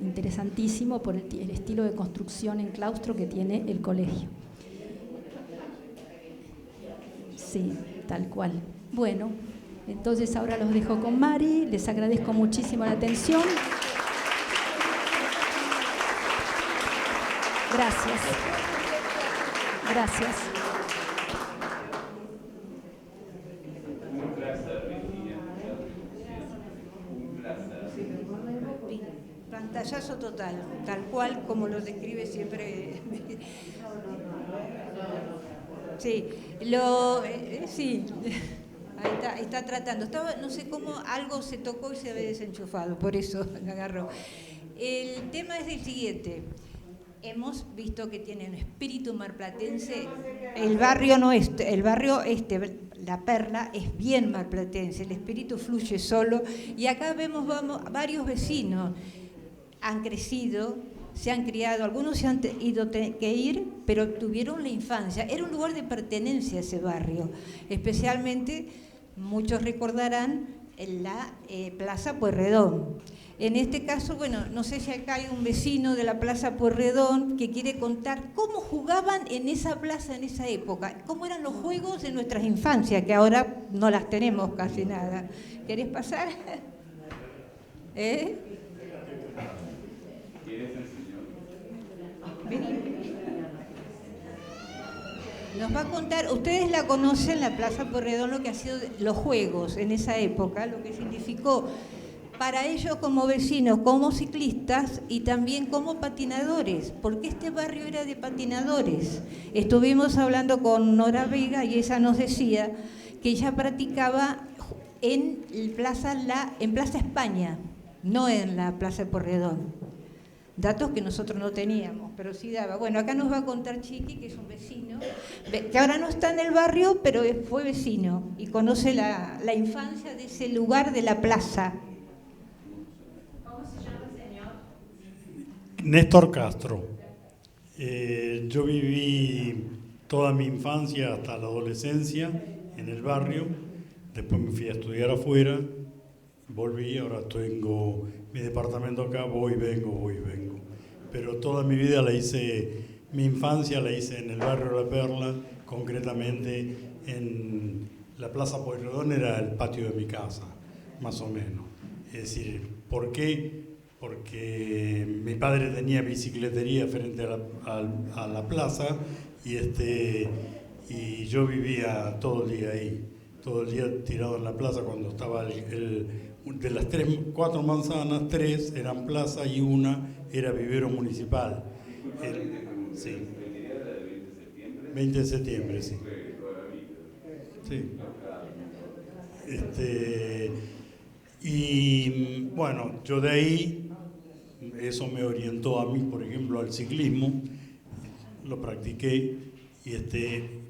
interesantísimo por el estilo de construcción en claustro que tiene el colegio. Sí, tal cual. Bueno, entonces ahora los dejo con Mari, les agradezco muchísimo la atención. Gracias. Gracias. Pantallazo total, tal cual como lo describe siempre. Sí, sí, ahí está tratando. No sé cómo algo se tocó y se había desenchufado, por eso me agarró. El tema es el siguiente. Hemos visto que tiene un espíritu marplatense. El barrio La Perla, es bien marplatense, el espíritu fluye solo, y acá vemos varios vecinos. Han crecido, se han criado, algunos se han ido que ir, pero tuvieron la infancia. Era un lugar de pertenencia ese barrio, especialmente, muchos recordarán, en la Plaza Pueyrredón. En este caso, bueno, no sé si acá hay un vecino de la Plaza Pueyrredón que quiere contar cómo jugaban en esa plaza en esa época, cómo eran los juegos de nuestras infancias, que ahora no las tenemos casi nada. ¿Querés pasar? ¿Eh? Nos va a contar, ustedes la conocen, la Plaza Pueyrredón, lo que ha sido los juegos en esa época, lo que significó para ellos como vecinos, como ciclistas y también como patinadores, porque este barrio era de patinadores. Estuvimos hablando con Nora Vega y ella nos decía que ella practicaba en Plaza España, no en la Plaza Pueyrredón. Datos que nosotros no teníamos, pero sí daba. Bueno, acá nos va a contar Chiqui, que es un vecino, que ahora no está en el barrio, pero fue vecino y conoce la infancia de ese lugar de la plaza. ¿Cómo se llama el señor? Néstor Castro. Yo viví toda mi infancia hasta la adolescencia en el barrio después me fui a estudiar afuera, volví, ahora tengo mi departamento acá, voy y vengo. Pero toda mi vida mi infancia la hice en el barrio La Perla, concretamente en la Plaza Pueyrredón, era el patio de mi casa, más o menos. Es decir, ¿por qué? Porque mi padre tenía bicicletería frente a la plaza y yo vivía todo el día ahí, todo el día tirado en la plaza cuando estaba de las 4 manzanas, 3 eran plaza y una era vivero municipal. Sí. 20 de septiembre, sí. Sí. Y bueno, yo de ahí, eso me orientó a mí, por ejemplo, al ciclismo, lo practiqué,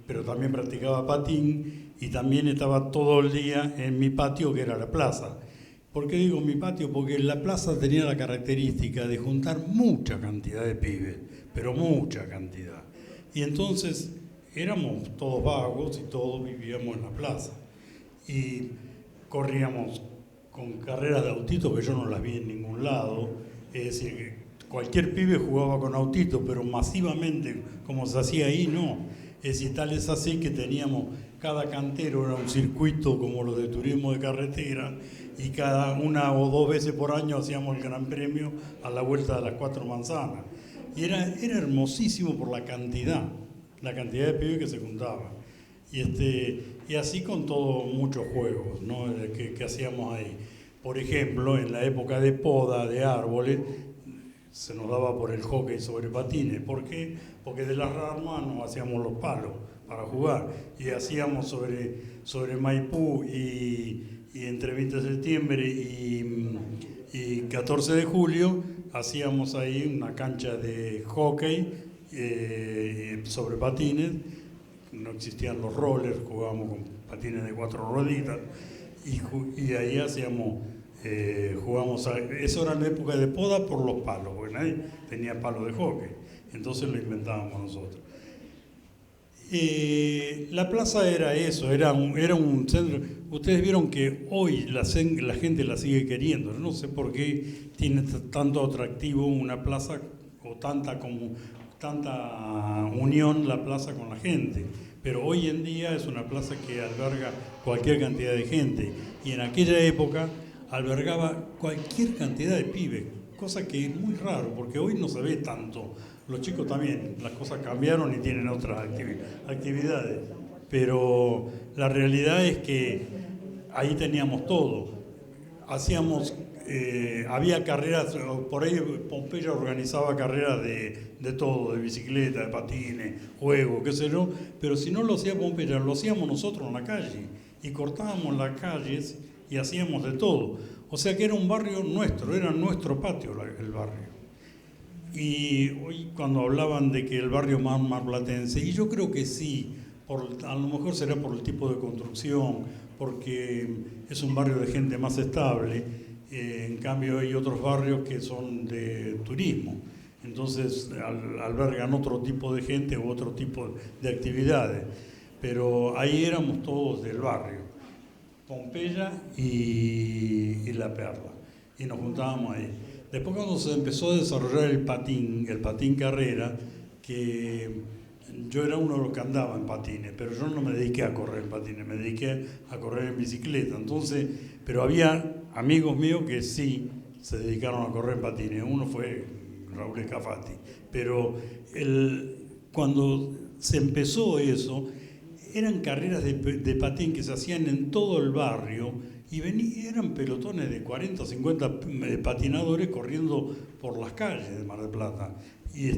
pero también practicaba patín y también estaba todo el día en mi patio, que era la plaza. ¿Por qué digo mi patio? Porque la plaza tenía la característica de juntar mucha cantidad de pibes, pero mucha cantidad. Y entonces éramos todos vagos y todos vivíamos en la plaza. Y corríamos con carreras de autitos que yo no las vi en ningún lado. Es decir, que cualquier pibe jugaba con autitos, pero masivamente, como se hacía ahí, no. Es decir, tal es así que teníamos, cada cantero era un circuito como los de turismo de carretera, y cada 1 o 2 veces por año hacíamos el Gran Premio a la vuelta de las 4 manzanas. Y era hermosísimo por la cantidad de pibes que se juntaban. Y así con todos muchos juegos, ¿no? que hacíamos ahí. Por ejemplo, en la época de poda de árboles, se nos daba por el hockey sobre patines. ¿Por qué? Porque de las ramas nos hacíamos los palos para jugar. Y hacíamos sobre Maipú y entre 20 de septiembre y 14 de julio, hacíamos ahí una cancha de hockey sobre patines. No existían los rollers, jugábamos con patines de 4 rueditas y ahí jugamos. Eso era la época de poda por los palos, porque nadie tenía palos de hockey, entonces lo inventábamos nosotros. La plaza era eso, era un centro. Ustedes vieron que hoy la gente la sigue queriendo. No sé por qué tiene tanto atractivo una plaza o tanta unión la plaza con la gente. Pero hoy en día es una plaza que alberga cualquier cantidad de gente. Y en aquella época albergaba cualquier cantidad de pibes, cosa que es muy raro, porque hoy no se ve tanto. Los chicos también, las cosas cambiaron y tienen otras actividades. Pero la realidad es que ahí teníamos todo. Había carreras, por ahí Pompeya organizaba carreras de todo, de bicicleta, de patines, juegos, qué sé yo, pero si no lo hacía Pompeya, lo hacíamos nosotros en la calle, y cortábamos las calles y hacíamos de todo. O sea que era un barrio nuestro, era nuestro patio el barrio. Y hoy cuando hablaban de que el barrio más marplatense, y yo creo que sí, a lo mejor será por el tipo de construcción, porque es un barrio de gente más estable. En cambio hay otros barrios que son de turismo, entonces albergan otro tipo de gente u otro tipo de actividades, pero ahí éramos todos del barrio, Pompeya y La Perla, y nos juntábamos ahí. Después cuando se empezó a desarrollar el patín carrera, que yo era uno de los que andaba en patines, pero yo no me dediqué a correr en patines, me dediqué a correr en bicicleta. Entonces, pero había amigos míos que sí se dedicaron a correr en patines. Uno fue Raúl Escafati. Pero cuando se empezó eso, eran carreras de patín que se hacían en todo el barrio y eran pelotones de 40 o 50 patinadores corriendo por las calles de Mar del Plata. Y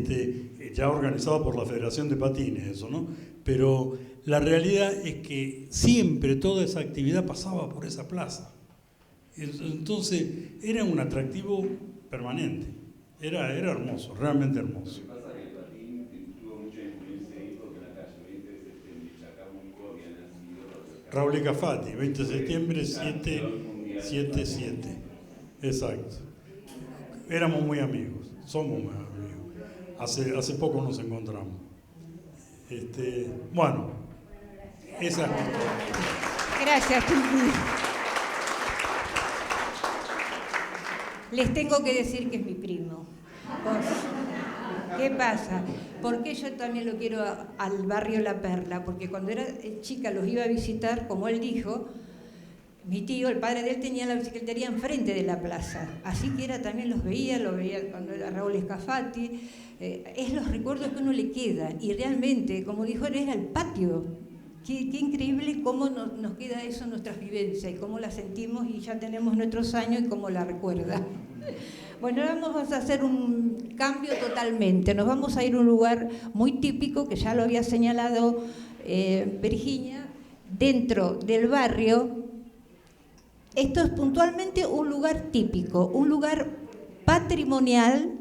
ya organizado por la Federación de Patines, eso, ¿no? Pero la realidad es que siempre toda esa actividad pasaba por esa plaza. Entonces era un atractivo permanente. Era hermoso, realmente hermoso. Lo que pasa es que el patín tuvo mucha influencia ahí porque en la calle 20 de septiembre Chacabuco había nacido Raúl Escafati, 20 de septiembre, 7-7. Exacto. Éramos muy amigos, somos muy amigos. Hace poco nos encontramos. Bueno, esa es mi historia. Gracias, Titi. Les tengo que decir que es mi primo. ¿Qué pasa? Porque yo también lo quiero al barrio La Perla, porque cuando era chica los iba a visitar, como él dijo, mi tío, el padre de él, tenía la bicicletería enfrente de la plaza, así que también lo veía cuando era Raúl Escafati, es los recuerdos que uno le queda, y realmente, como dijo él, era el patio. Qué increíble cómo nos queda eso en nuestras vivencias y cómo la sentimos y ya tenemos nuestros años y cómo la recuerda. Bueno, ahora vamos a hacer un cambio totalmente. Nos vamos a ir a un lugar muy típico, que ya lo había señalado Virginia, dentro del barrio. Esto es puntualmente un lugar típico, un lugar patrimonial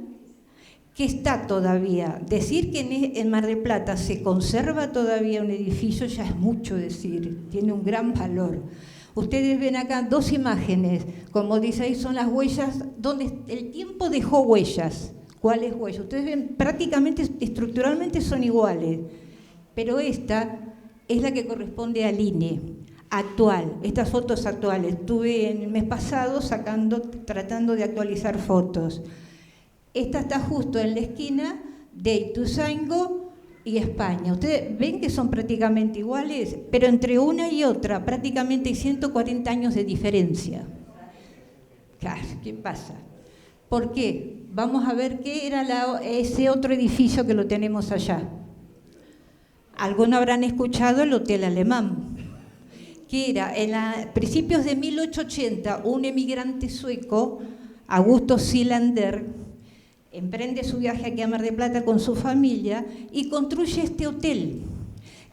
que está todavía. Decir que en Mar del Plata se conserva todavía un edificio ya es mucho decir, tiene un gran valor. Ustedes ven acá dos imágenes, como dice ahí, son las huellas, donde el tiempo dejó huellas. ¿Cuáles huellas? Ustedes ven, prácticamente, estructuralmente son iguales, pero esta es la que corresponde al INE, actual, estas fotos actuales. Estuve en el mes pasado tratando de actualizar fotos. Esta está justo en la esquina de Ituzaingó y España. Ustedes ven que son prácticamente iguales, pero entre una y otra prácticamente hay 140 años de diferencia. ¿Qué pasa? ¿Por qué? Vamos a ver qué era ese otro edificio que lo tenemos allá. Algunos habrán escuchado el Hotel Alemán, que era en principios de 1880 un emigrante sueco, Augusto Seelander, emprende su viaje aquí a Mar del Plata con su familia y construye este hotel,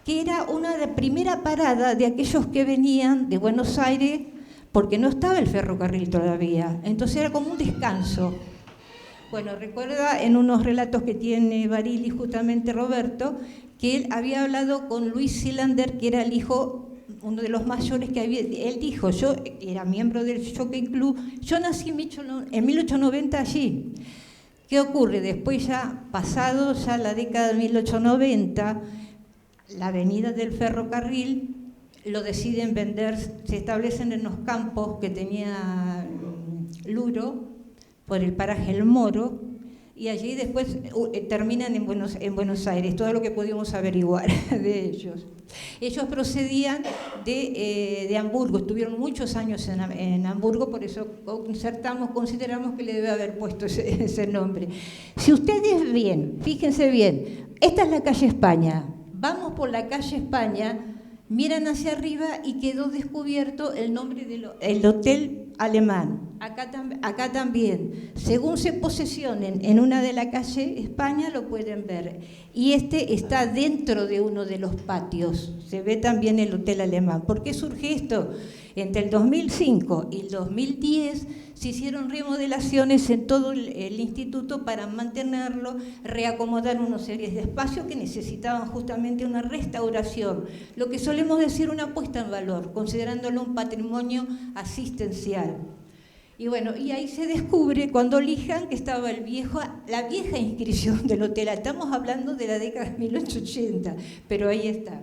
que era una primera parada de aquellos que venían de Buenos Aires, porque no estaba el ferrocarril todavía, entonces era como un descanso. Bueno, recuerda en unos relatos que tiene Barili, justamente Roberto, que él había hablado con Luis Seelander, que era el hijo, uno de los mayores que había. Él dijo, yo era miembro del Jockey Club, yo nací en 1890 allí. ¿Qué ocurre? Después ya, pasado ya la década de 1890, la avenida del ferrocarril lo deciden vender, se establecen en los campos que tenía Luro, por el paraje El Moro, y allí después terminan en Buenos Aires, todo lo que pudimos averiguar de ellos. Ellos procedían de Hamburgo, estuvieron muchos años en Hamburgo, por eso consideramos que le debe haber puesto ese nombre. Si ustedes ven, fíjense bien, esta es la calle España, vamos por la calle España, miran hacia arriba y quedó descubierto el nombre del Hotel Alemán. Acá también, según se posesionen en una de la calle España, lo pueden ver. Y este está dentro de uno de los patios, se ve también el Hotel Alemán. ¿Por qué surge esto? Entre el 2005 y el 2010 se hicieron remodelaciones en todo el instituto para mantenerlo, reacomodar una serie de espacios que necesitaban justamente una restauración, lo que solemos decir una puesta en valor, considerándolo un patrimonio asistencial. Y bueno, y ahí se descubre cuando lijan que estaba la vieja inscripción del hotel. Estamos hablando de la década de 1880, pero ahí está.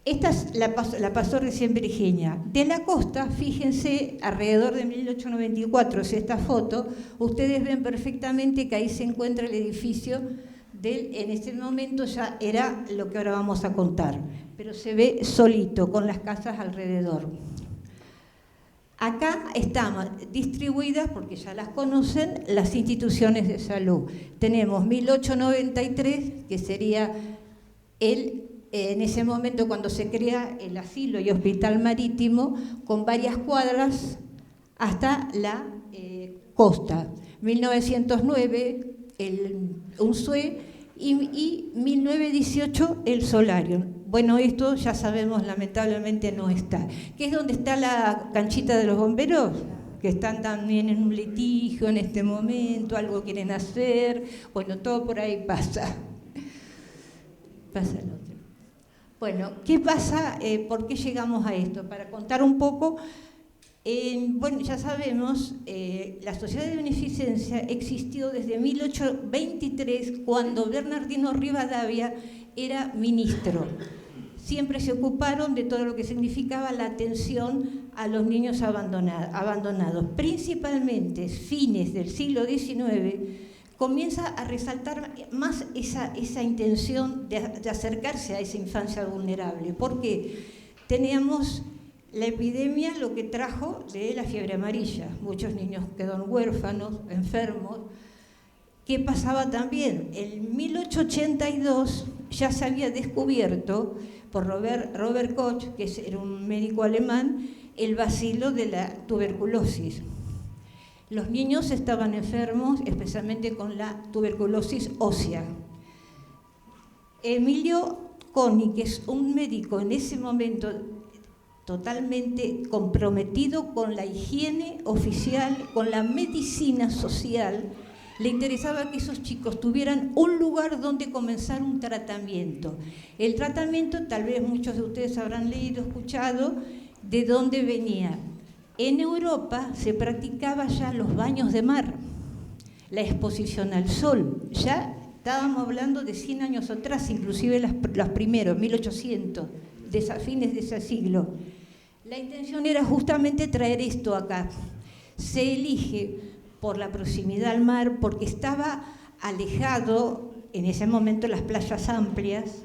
Esta la pasó recién Virginia. De la costa, fíjense, alrededor de 1894 es esta foto, ustedes ven perfectamente que ahí se encuentra el edificio en este momento ya era lo que ahora vamos a contar, pero se ve solito, con las casas alrededor. Acá están distribuidas, porque ya las conocen, las instituciones de salud. Tenemos 1893, que sería en ese momento cuando se crea el asilo y hospital marítimo, con varias cuadras hasta la costa. 1909, el UNSUE, y 1918, el Solarium. Bueno, esto ya sabemos, lamentablemente no está. ¿Qué es donde está la canchita de los bomberos? Que están también en un litigio en este momento, algo quieren hacer. Bueno, todo por ahí pasa. Pasa el otro. Bueno, ¿qué pasa? ¿Por qué llegamos a esto? Para contar un poco, bueno, ya sabemos, la Sociedad de Beneficencia existió desde 1823, cuando Bernardino Rivadavia era ministro. siempre se ocuparon de todo lo que significaba la atención a los niños abandonados. Principalmente, fines del siglo XIX, comienza a resaltar más esa intención de acercarse a esa infancia vulnerable, porque teníamos la epidemia, lo que trajo de la fiebre amarilla. Muchos niños quedaron huérfanos, enfermos. ¿Qué pasaba también? En 1882 ya se había descubierto por Robert Koch, que era un médico alemán, el bacilo de la tuberculosis. Los niños estaban enfermos, especialmente con la tuberculosis ósea. Emilio Coni, que es un médico en ese momento totalmente comprometido con la higiene oficial, con la medicina social, le interesaba que esos chicos tuvieran un lugar donde comenzar un tratamiento. El tratamiento, tal vez muchos de ustedes habrán leído, escuchado, de dónde venía. En Europa se practicaba ya los baños de mar, la exposición al sol. Ya estábamos hablando de 100 años atrás, inclusive los primeros, 1800, fines de ese siglo. La intención era justamente traer esto acá. Se elige por la proximidad al mar, porque estaba alejado en ese momento las playas amplias.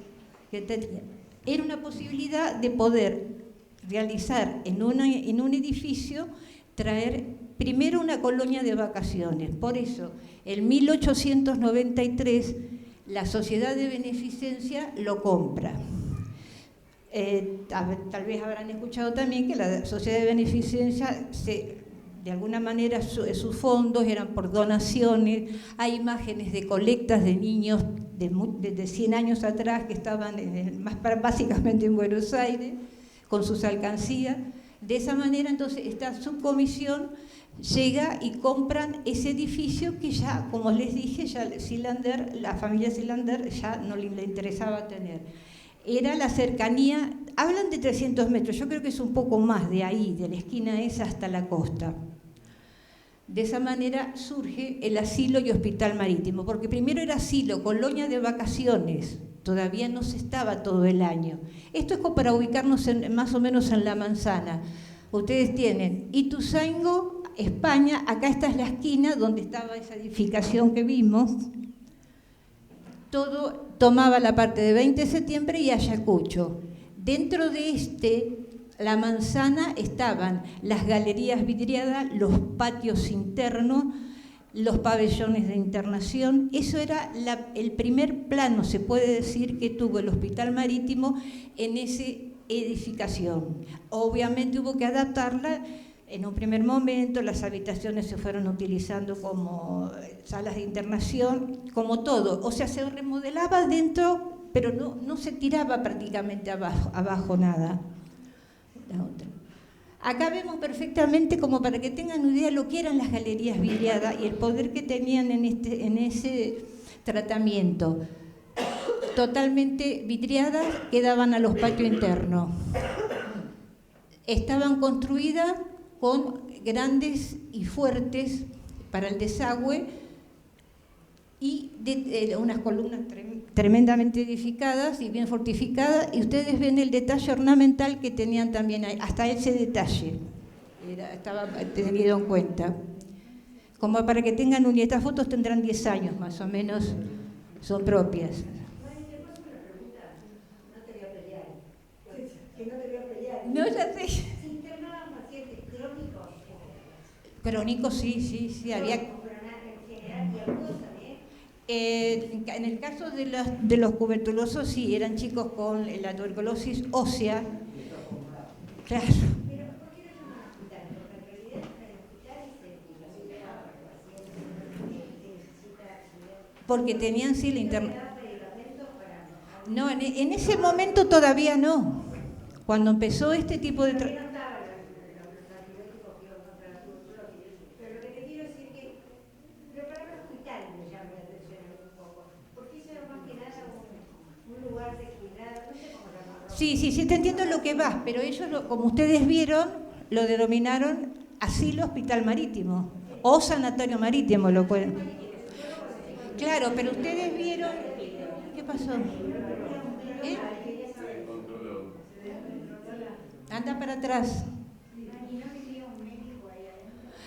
Era una posibilidad de poder realizar en un edificio, traer primero una colonia de vacaciones. Por eso, en 1893, la Sociedad de Beneficencia lo compra. Tal vez habrán escuchado también que la Sociedad de Beneficencia de alguna manera sus fondos eran por donaciones. Hay imágenes de colectas de niños de 100 años atrás que estaban básicamente en Buenos Aires con sus alcancías. De esa manera, entonces, esta subcomisión llega y compran ese edificio que ya, como les dije, ya la familia Silander ya no le interesaba tener. Era la cercanía, hablan de 300 metros, yo creo que es un poco más de ahí, de la esquina esa hasta la costa. De esa manera surge el asilo y hospital marítimo, porque primero era asilo, colonia de vacaciones, todavía no se estaba todo el año. Esto es como para ubicarnos más o menos en la manzana. Ustedes tienen Ituzaingó, España, acá esta es la esquina donde estaba esa edificación que vimos. Todo tomaba la parte de 20 de septiembre y Ayacucho. Dentro de la manzana estaban las galerías vidriadas, los patios internos, los pabellones de internación. Eso era el primer plano, se puede decir, que tuvo el Hospital Marítimo en esa edificación. Obviamente hubo que adaptarla. En un primer momento las habitaciones se fueron utilizando como salas de internación, como todo. O sea, se remodelaba dentro, pero no se tiraba prácticamente abajo nada. La otra. Acá vemos perfectamente, como para que tengan una idea, lo que eran las galerías vidriadas y el poder que tenían en ese tratamiento. Totalmente vidriadas, que daban a los patios internos. Estaban construidas con grandes y fuertes para el desagüe y unas columnas tremendamente edificadas y bien fortificadas, y ustedes ven el detalle ornamental que tenían también ahí, hasta ese detalle estaba tenido en cuenta. Como para que tengan estas fotos tendrán 10 años más o menos, son propias. No, ya sé. Crónicos, sí, había. En el caso de los tuberculosos, sí, eran chicos con la tuberculosis ósea. Claro. Porque tenían, sí, la internación. No, en ese momento todavía no. Cuando empezó este tipo de... Sí, te entiendo lo que vas, pero ellos, como ustedes vieron, lo denominaron asilo hospital marítimo o sanatorio marítimo, lo pueden. Claro, pero ustedes vieron... ¿Qué pasó? anda para atrás.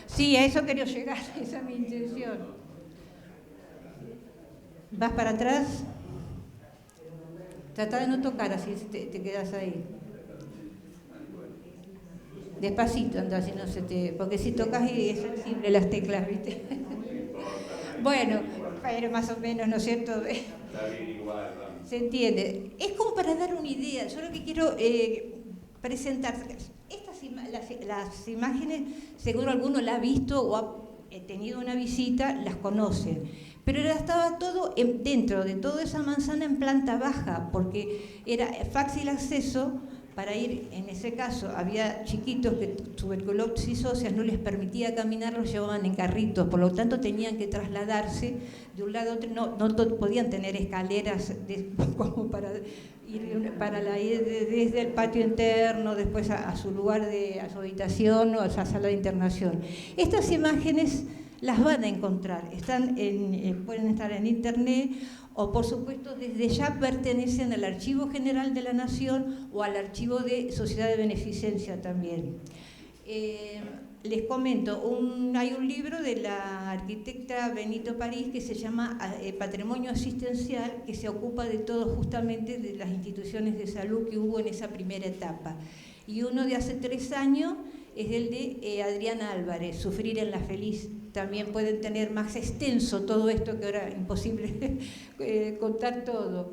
Sí, a eso quería llegar, esa es mi intención. ¿Vas para atrás? Trata de no tocar, así te quedas ahí. Despacito, anda, si no se te... Porque si tocas y es sensible las teclas, ¿viste? Bueno, pero más o menos, ¿no es cierto? Se entiende. Es como para dar una idea. Yo lo que quiero presentar... Las imágenes, seguro alguno la ha visto o ha tenido una visita, las conocen. Pero estaba todo dentro de toda esa manzana en planta baja, porque era fácil acceso para ir, en ese caso, había chiquitos que tuberculosis ósea no les permitía caminar, los llevaban en carritos, por lo tanto tenían que trasladarse de un lado a otro, no podían tener escaleras como para ir desde el patio interno, después a su lugar, a su habitación o a esa sala de internación. Estas imágenes las van a encontrar, pueden estar en internet o por supuesto desde ya pertenecen al Archivo General de la Nación o al Archivo de Sociedad de Beneficencia también. Les comento, hay un libro de la arquitecta Benito París que se llama Patrimonio Asistencial, que se ocupa de todo justamente de las instituciones de salud que hubo en esa primera etapa. Y uno de hace 3 años es el de Adriana Álvarez, Sufrir en la Feliz. También pueden tener más extenso todo esto, que ahora es imposible contar todo.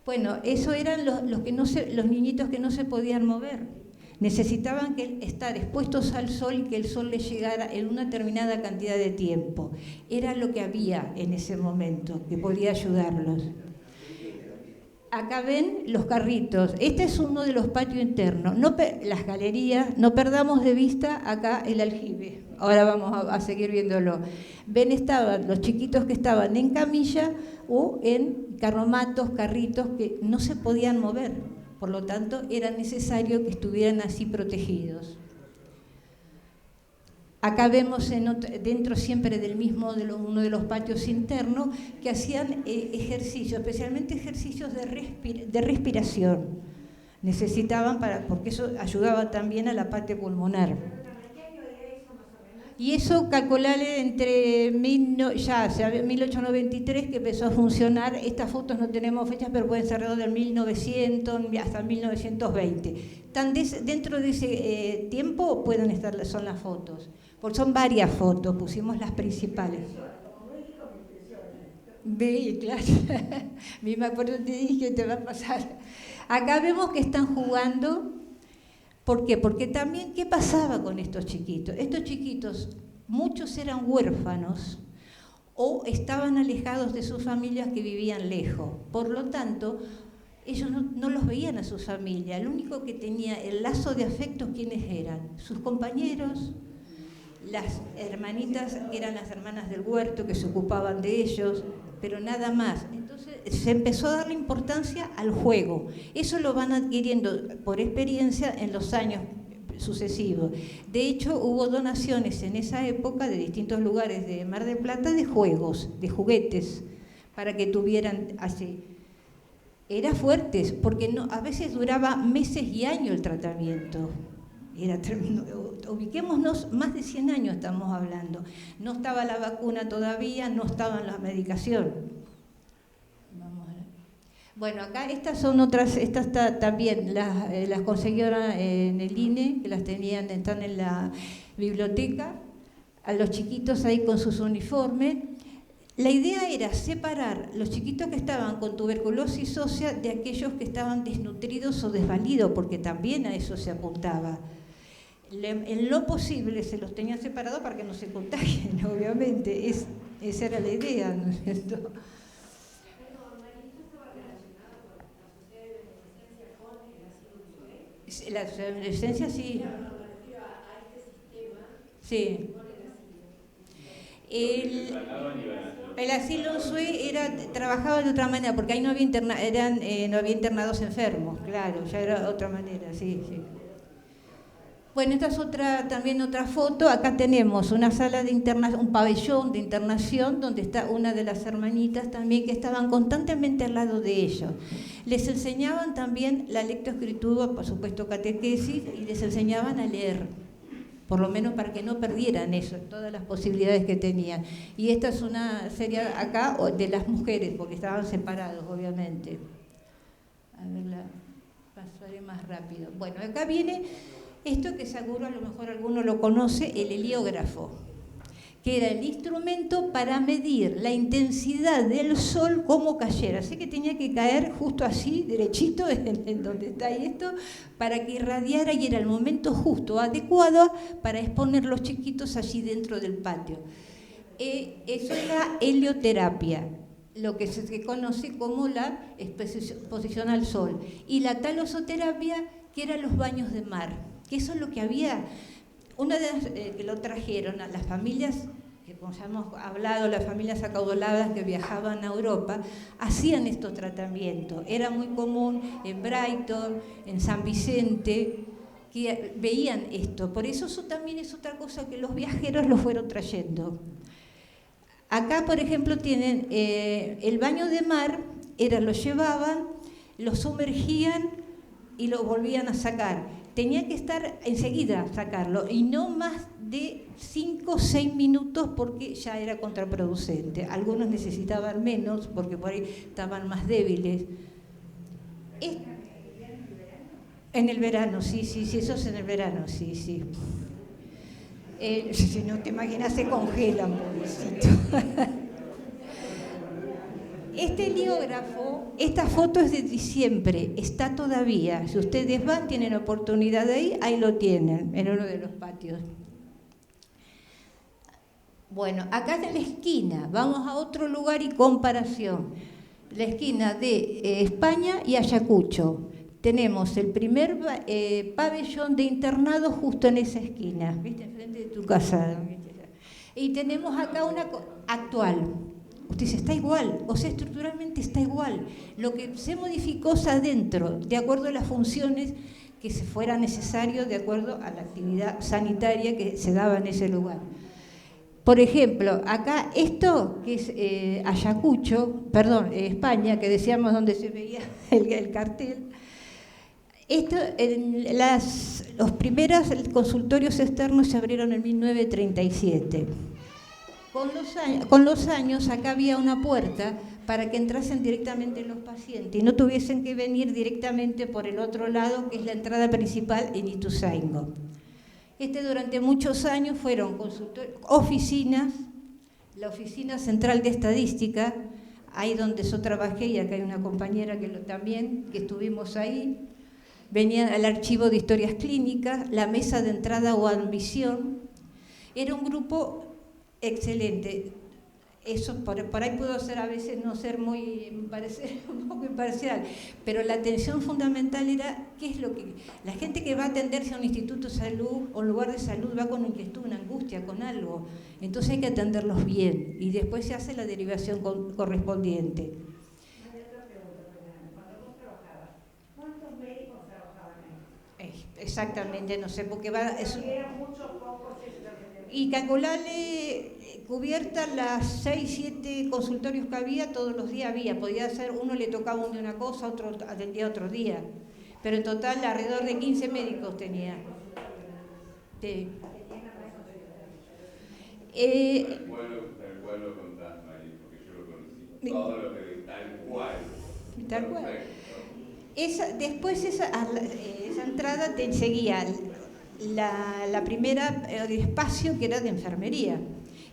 Bueno, eso eran los niñitos que no se podían mover. Necesitaban estar expuestos al sol y que el sol les llegara en una determinada cantidad de tiempo. Era lo que había en ese momento, que podía ayudarlos. Acá ven los carritos. Este es uno de los patios internos. Las galerías, no perdamos de vista acá el aljibe. Ahora vamos a seguir viéndolo. Ven, estaban los chiquitos que estaban en camilla o en carromatos, carritos que no se podían mover. Por lo tanto, era necesario que estuvieran así protegidos. Acá vemos dentro siempre del mismo, uno de los patios internos, que hacían ejercicios, especialmente ejercicios de respiración. Necesitaban, porque eso ayudaba también a la parte pulmonar. Y eso calcularle entre 1893 que empezó a funcionar. Estas fotos no tenemos fechas, pero pueden ser alrededor del 1900 hasta 1920. Dentro de ese tiempo son las fotos. Porque son varias fotos, pusimos las principales. Ve, claro. Me acuerdo que te dije que te va a pasar. Acá vemos que están jugando. ¿Por qué? Porque también, ¿qué pasaba con estos chiquitos? Estos chiquitos, muchos eran huérfanos o estaban alejados de sus familias que vivían lejos. Por lo tanto, ellos no los veían a sus familias. El único que tenía el lazo de afectos, ¿quiénes eran? Sus compañeros, las hermanitas, que eran las hermanas del huerto, que se ocupaban de ellos, pero nada más. Entonces se empezó a darle importancia al juego. Eso lo van adquiriendo por experiencia en los años sucesivos. De hecho, hubo donaciones en esa época de distintos lugares de Mar del Plata de juegos, de juguetes, para que tuvieran así. Era fuerte, porque a veces duraba meses y años el tratamiento. Era tremendo. Ubiquémonos, más de 100 años estamos hablando. No estaba la vacuna todavía, no estaba la medicación. Bueno, acá estas son otras, también las consiguieron en el INE, que las están en la biblioteca, a los chiquitos ahí con sus uniformes. La idea era separar los chiquitos que estaban con tuberculosis ósea de aquellos que estaban desnutridos o desvalidos, porque también a eso se apuntaba. En lo posible se los tenía separados para que no se contagien, obviamente. Esa era la idea, ¿no es cierto? La sociedad de beneficencia, sí. Sí. El asilo Unzué trabajaba de otra manera, porque ahí no había internados enfermos, claro, ya era otra manera, sí, sí. Bueno, esta es también otra foto. Acá tenemos una sala de internación, un pabellón de internación donde está una de las hermanitas también que estaban constantemente al lado de ellos. Les enseñaban también la lectoescritura, por supuesto catequesis, y les enseñaban a leer, por lo menos para que no perdieran eso, todas las posibilidades que tenían. Y esta es una serie acá de las mujeres, porque estaban separados, obviamente. A ver, la pasaré más rápido. Bueno, acá viene esto que seguro a lo mejor alguno lo conoce, el heliógrafo, que era el instrumento para medir la intensidad del sol como cayera. Así que tenía que caer justo así, derechito, en donde está esto, para que irradiara y era el momento justo, adecuado, para exponer los chiquitos allí dentro del patio. Eso es la helioterapia, lo que se conoce como la exposición al sol. Y la talosoterapia, que eran los baños de mar, que eso es lo que había. Una de las que lo trajeron a las familias, que como ya hemos hablado, las familias acaudaladas que viajaban a Europa, hacían estos tratamientos. Era muy común en Brighton, en San Vicente, que veían esto. Por eso también es otra cosa que los viajeros lo fueron trayendo. Acá, por ejemplo, tienen el baño de mar, lo llevaban, lo sumergían y lo volvían a sacar. Tenía que estar enseguida sacarlo y no más de 5 o 6 minutos porque ya era contraproducente. Algunos necesitaban menos porque por ahí estaban más débiles. En el verano, sí, eso es en el verano, sí. Si no te imaginas, se congelan, pobrecito. Este heliógrafo, esta foto es de diciembre, está todavía. Si ustedes van, tienen oportunidad de ir, ahí lo tienen, en uno de los patios. Bueno, acá en la esquina, vamos a otro lugar y comparación. La esquina de España y Ayacucho. Tenemos el primer pabellón de internado justo en esa esquina, ¿viste? Enfrente de tu casa. Y tenemos acá una actual. Usted dice, está igual, o sea, estructuralmente está igual. Lo que se modificó es adentro, de acuerdo a las funciones que se fuera necesario, de acuerdo a la actividad sanitaria que se daba en ese lugar. Por ejemplo, acá esto, que es España, que decíamos donde se veía el cartel. Esto, los primeros consultorios externos se abrieron en 1937. Con los años acá había una puerta para que entrasen directamente los pacientes y no tuviesen que venir directamente por el otro lado, que es la entrada principal en Ituzaingó. Durante muchos años fueron oficinas, la Oficina Central de Estadística, ahí donde yo trabajé, y acá hay una compañera que estuvimos ahí. Venía al archivo de historias clínicas, la mesa de entrada o admisión. Era un grupo excelente. Eso por ahí puedo ser a veces no ser parecer un poco imparcial, pero la atención fundamental era qué es lo que la gente que va a atenderse a un instituto de salud o un lugar de salud va con inquietud, una angustia, con algo. Entonces hay que atenderlos bien y después se hace la derivación correspondiente. ¿Cuántos médicos trabajaban ahí? Exactamente, no sé, porque eran muchos, pocos. Y calcularle cubiertas las 6, 7 consultorios que había, todos los días había. Podía ser, uno le tocaba uno de una cosa, otro atendía otro día. Pero en total alrededor de 15 médicos tenía. Sí. Tal cual lo contás, Mari, porque yo lo conocí. Todo lo que tal cual. Tal cual. Después esa entrada te seguía la primera espacio que era de enfermería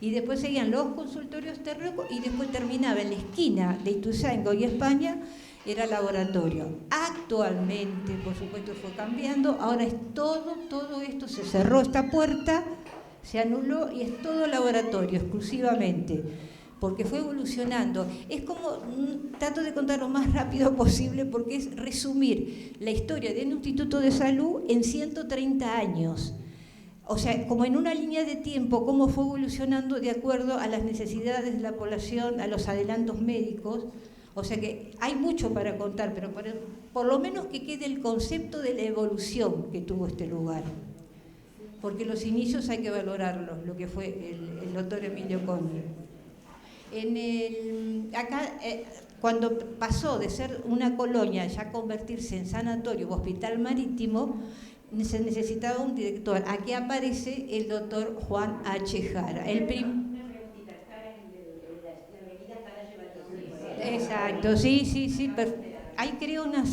y después seguían los consultorios externos y después terminaba en la esquina de Ituzaingó y España era laboratorio. Actualmente, por supuesto, fue cambiando, ahora es todo esto, se cerró esta puerta, se anuló y es todo laboratorio exclusivamente, porque fue evolucionando. Es como, trato de contar lo más rápido posible porque es resumir la historia de un instituto de salud en 130 años. O sea, como en una línea de tiempo, cómo fue evolucionando de acuerdo a las necesidades de la población, a los adelantos médicos. O sea que hay mucho para contar, pero por lo menos que quede el concepto de la evolución que tuvo este lugar. porque los inicios hay que valorarlos, lo que fue el doctor Emilio Conde. Acá, cuando pasó de ser una colonia ya a convertirse en sanatorio o hospital marítimo, se necesitaba un director. Aquí aparece el doctor Juan H. Jara. Exacto, sí. Ahí creo una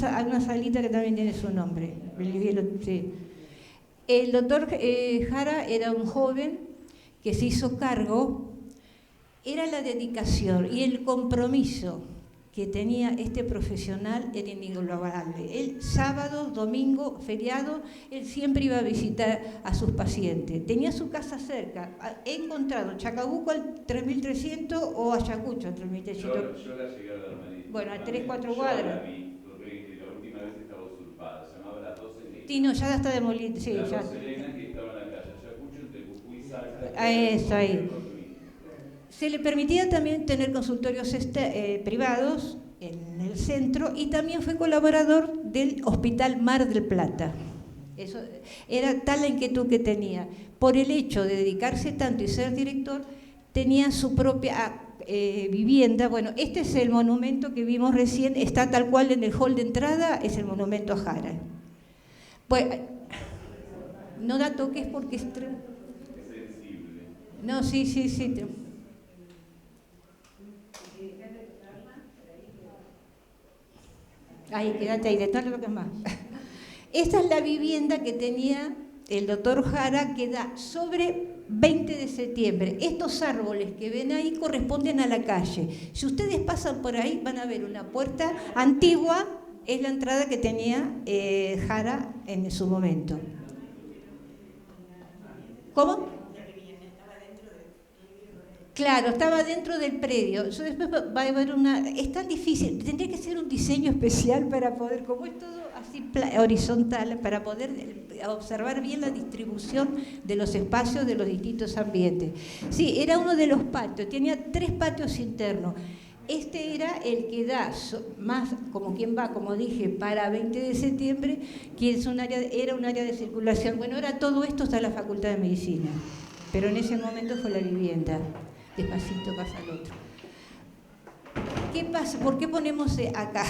salita que también tiene su nombre. Sí. El doctor Jara era un joven que se hizo cargo, era la dedicación y el compromiso que tenía este profesional era inigualable. Él, sábado, domingo, feriado, él siempre iba a visitar a sus pacientes. Tenía su casa cerca. He encontrado Chacabuco al 3300 o Ayacucho al 3300. Yo la llegué a ver, María. Bueno, a 3-4 cuadras. Yo la vi, porque la última vez estaba usurpada, se llamaba Las 12 Lenas. Sí, no, ya está demolida. Sí, Las ya. 12 Lenas que estaba en la calle Ayacucho, entre Jujuy y Salta. Eso, ahí. Se le permitía también tener consultorios privados en el centro y también fue colaborador del Hospital Mar del Plata. Eso era tal la inquietud que tenía. Por el hecho de dedicarse tanto y ser director, tenía su propia vivienda. Bueno, este es el monumento que vimos recién, está tal cual en el hall de entrada, es el monumento a Jara. Pues, no da toques porque es sensible. No, sí. Ahí, quédate ahí, detrás de lo que es más. Esta es la vivienda que tenía el doctor Jara, que da sobre 20 de septiembre. Estos árboles que ven ahí corresponden a la calle. Si ustedes pasan por ahí, van a ver una puerta antigua, es la entrada que tenía Jara en su momento. ¿Cómo? Claro, estaba dentro del predio. Yo después va a haber es tan difícil, tendría que ser un diseño especial para poder, como es todo así horizontal, para poder observar bien la distribución de los espacios de los distintos ambientes. Sí, era uno de los patios, tenía 3 patios internos. Este era el que da más, como quien va, como dije, para 20 de septiembre, que es era un área de circulación. Bueno, ahora todo esto está en la Facultad de Medicina, pero en ese momento fue la vivienda. Despacito pasa al otro. ¿Qué pasa? ¿Por qué ponemos acá?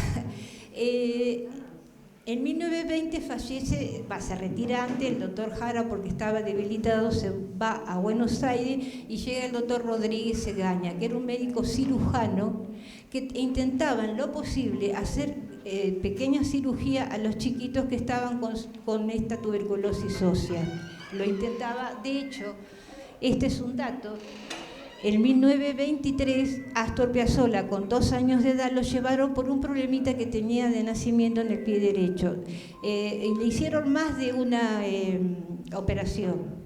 En 1920 fallece, se retira antes el doctor Jara porque estaba debilitado, se va a Buenos Aires y llega el doctor Rodríguez Egaña, que era un médico cirujano que intentaba en lo posible hacer pequeña cirugía a los chiquitos que estaban con esta tuberculosis ósea. Lo intentaba, de hecho, este es un dato. En 1923, Astor Piazzolla, con 2 años de edad, lo llevaron por un problemita que tenía de nacimiento en el pie derecho. Y le hicieron más de una operación.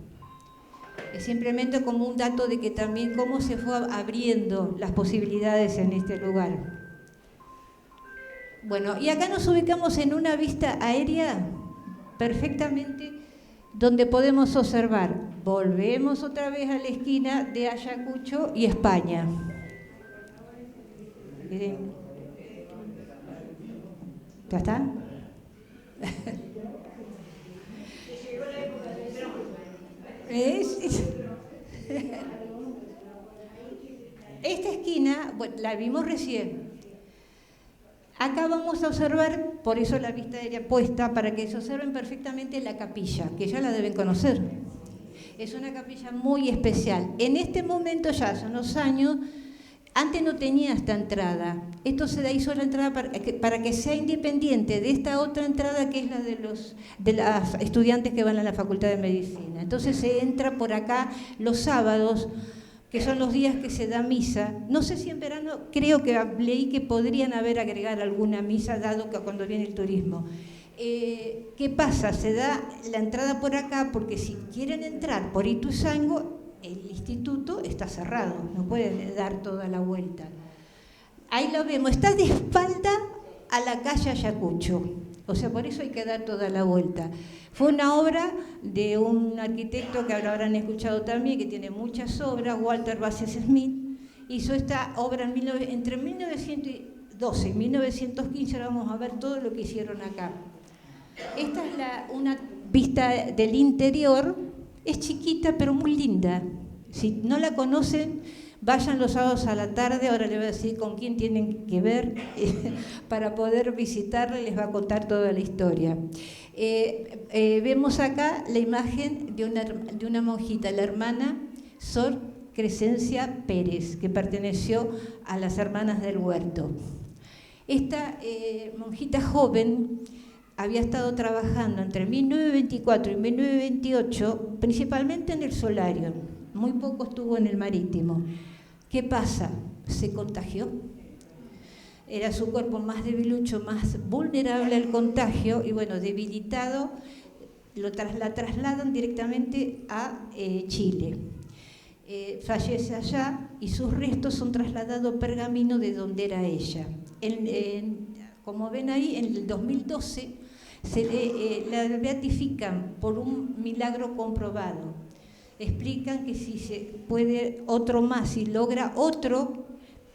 Es simplemente como un dato de que también cómo se fue abriendo las posibilidades en este lugar. Bueno, y acá nos ubicamos en una vista aérea perfectamente donde podemos observar, volvemos otra vez a la esquina de Ayacucho y España. Miren. ¿Ya está? Esta esquina, bueno, la vimos recién. Acá vamos a observar, por eso la vista aérea puesta, para que se observen perfectamente la capilla, que ya la deben conocer. Es una capilla muy especial. En este momento, ya hace unos años, antes no tenía esta entrada. Esto se hizo la entrada para que sea independiente de esta otra entrada que es la de las estudiantes que van a la Facultad de Medicina. Entonces se entra por acá los sábados, que son los días que se da misa. No sé si en verano, creo que leí que podrían agregar alguna misa, dado que cuando viene el turismo. ¿Qué pasa? Se da la entrada por acá, porque si quieren entrar por Ituzaingó, el instituto está cerrado, no pueden dar toda la vuelta. Ahí lo vemos, está de espalda a la calle Ayacucho, o sea, por eso hay que dar toda la vuelta. Fue una obra de un arquitecto que ahora habrán escuchado también, que tiene muchas obras, Walter Bassett Smith, hizo esta obra entre 1912 y 1915, ahora vamos a ver todo lo que hicieron acá. Esta es una vista del interior, Es chiquita pero muy linda. Si no la conocen, vayan los sábados a la tarde, ahora les voy a decir con quién tienen que ver para poder visitarla y les va a contar toda la historia. Vemos acá la imagen de una monjita, la hermana Sor Crescencia Pérez, que perteneció a las Hermanas del Huerto. Esta monjita joven había estado trabajando entre 1924 y 1928, principalmente en el Solarium, muy poco estuvo en el Marítimo. ¿Qué pasa? Se contagió. Era su cuerpo más debilucho, más vulnerable al contagio, y bueno, debilitado, la trasladan directamente a Chile. Fallece allá y sus restos son trasladados a Pergamino, de donde era ella. Como ven ahí, en el 2012 la beatifican por un milagro comprobado. Explican que si se puede otro más, si logra otro,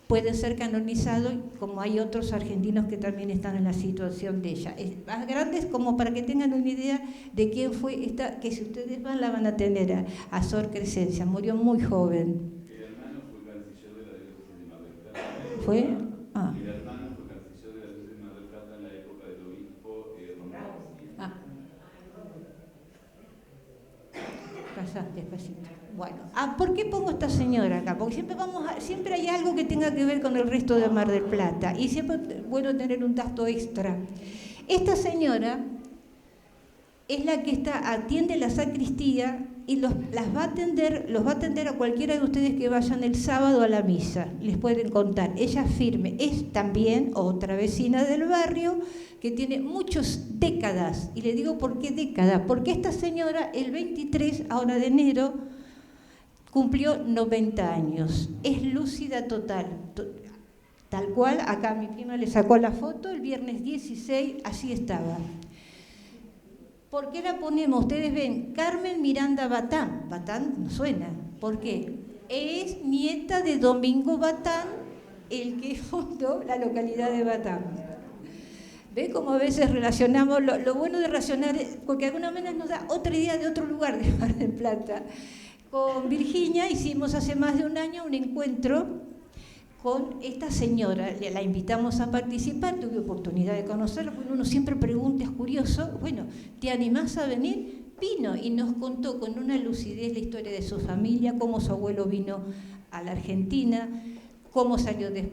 puede ser canonizado, como hay otros argentinos que también están en la situación de ella. Más grandes, como para que tengan una idea de quién fue esta, que si ustedes van la van a tener, a Sor Crescencia. Murió muy joven. El hermano fue canciller de la diócesis de Mar del Plata. ¿Fue? El hermano fue canciller de la diócesis de Mar del Plata en la época del obispo Román. Despacito. Bueno, ¿por qué pongo a esta señora acá? Porque siempre hay algo que tenga que ver con el resto de Mar del Plata y siempre es bueno tener un dato extra. Esta señora es la que atiende la sacristía y los va a atender a cualquiera de ustedes que vayan el sábado a la misa. Les pueden contar. Ella firme. Es también otra vecina del barrio que tiene muchas décadas. Y le digo por qué décadas. Porque esta señora, el 23 ahora de enero, cumplió 90 años. Es lúcida total. Tal cual, acá mi prima le sacó la foto, el viernes 16, así estaba. ¿Por qué la ponemos? Ustedes ven, Carmen Miranda Batán. Batán no suena. ¿Por qué? Es nieta de Domingo Batán, el que fundó la localidad de Batán. ¿Ve cómo a veces relacionamos? Lo bueno de relacionar, porque de alguna manera nos da otra idea de otro lugar de Mar del Plata. Con Virginia hicimos hace más de un año un encuentro con esta señora, la invitamos a participar, tuve oportunidad de conocerla, porque uno siempre pregunta, es curioso, bueno, ¿te animás a venir? Vino y nos contó con una lucidez la historia de su familia, cómo su abuelo vino a la Argentina, cómo salió de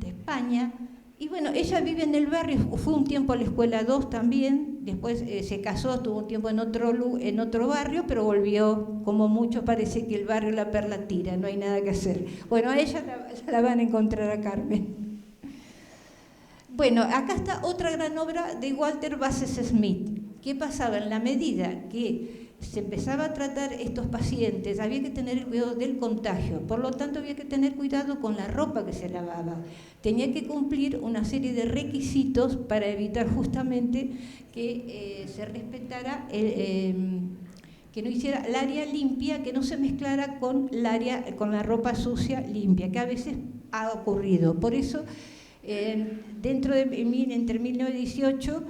España. Y bueno, ella vive en el barrio, fue un tiempo a la escuela 2 también, después se casó, estuvo un tiempo en otro barrio, pero volvió, como mucho parece que el barrio La Perla tira, no hay nada que hacer. Bueno, a ella la van a encontrar a Carmen. Bueno, acá está otra gran obra de Walter Bassett Smith. ¿Qué pasaba? En la medida que se empezaba a tratar estos pacientes, había que tener cuidado del contagio, por lo tanto había que tener cuidado con la ropa que se lavaba. Tenía que cumplir una serie de requisitos para evitar justamente que se respetara, que no hiciera el área limpia, que no se mezclara con la ropa sucia limpia, que a veces ha ocurrido. Por eso, entre 1918,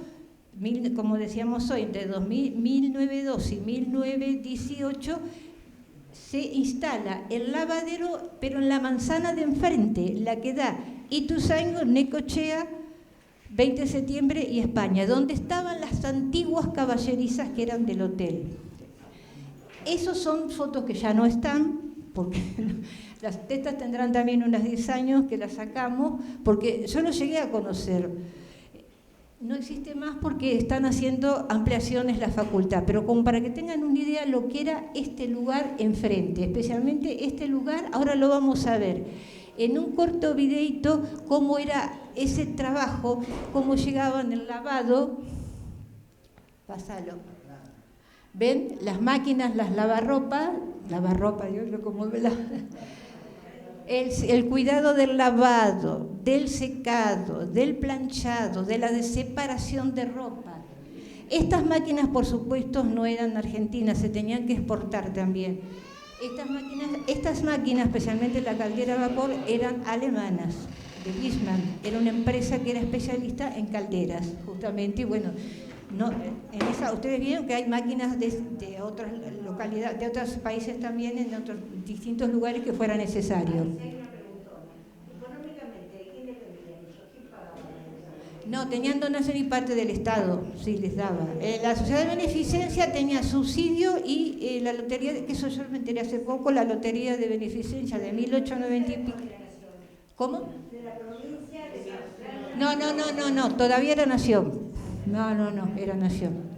como decíamos hoy, entre 1912 y 1918, se instala el lavadero, pero en la manzana de enfrente, la que da Ituzaingó, Necochea, 20 de septiembre y España, donde estaban las antiguas caballerizas que eran del hotel. Esos son fotos que ya no están, porque las tetas tendrán también unos 10 años que las sacamos, porque yo lo llegué a conocer. No existe más porque están haciendo ampliaciones la facultad, pero como para que tengan una idea de lo que era este lugar enfrente, especialmente este lugar, ahora lo vamos a ver en un corto videito cómo era ese trabajo, cómo llegaban el lavado. Pásalo. ¿Ven? Las máquinas, las lavarropa, yo como el cuidado del lavado, del secado, del planchado, de la separación de ropa. Estas máquinas, por supuesto, no eran argentinas, se tenían que exportar también. Estas máquinas, especialmente la caldera a vapor, eran alemanas, de Wiesmann. Era una empresa que era especialista en calderas, justamente, y bueno, No, en esa, ustedes vieron que hay máquinas de otras localidades, de otros países también, en otros distintos lugares que fuera necesario. No, tenían donación y parte del Estado, sí, les daba. La sociedad de beneficencia tenía subsidio y la lotería, que eso yo me enteré hace poco, la lotería de beneficencia de 1890 y pico. ¿Cómo? De la provincia de... No, todavía era nación. No, era nación.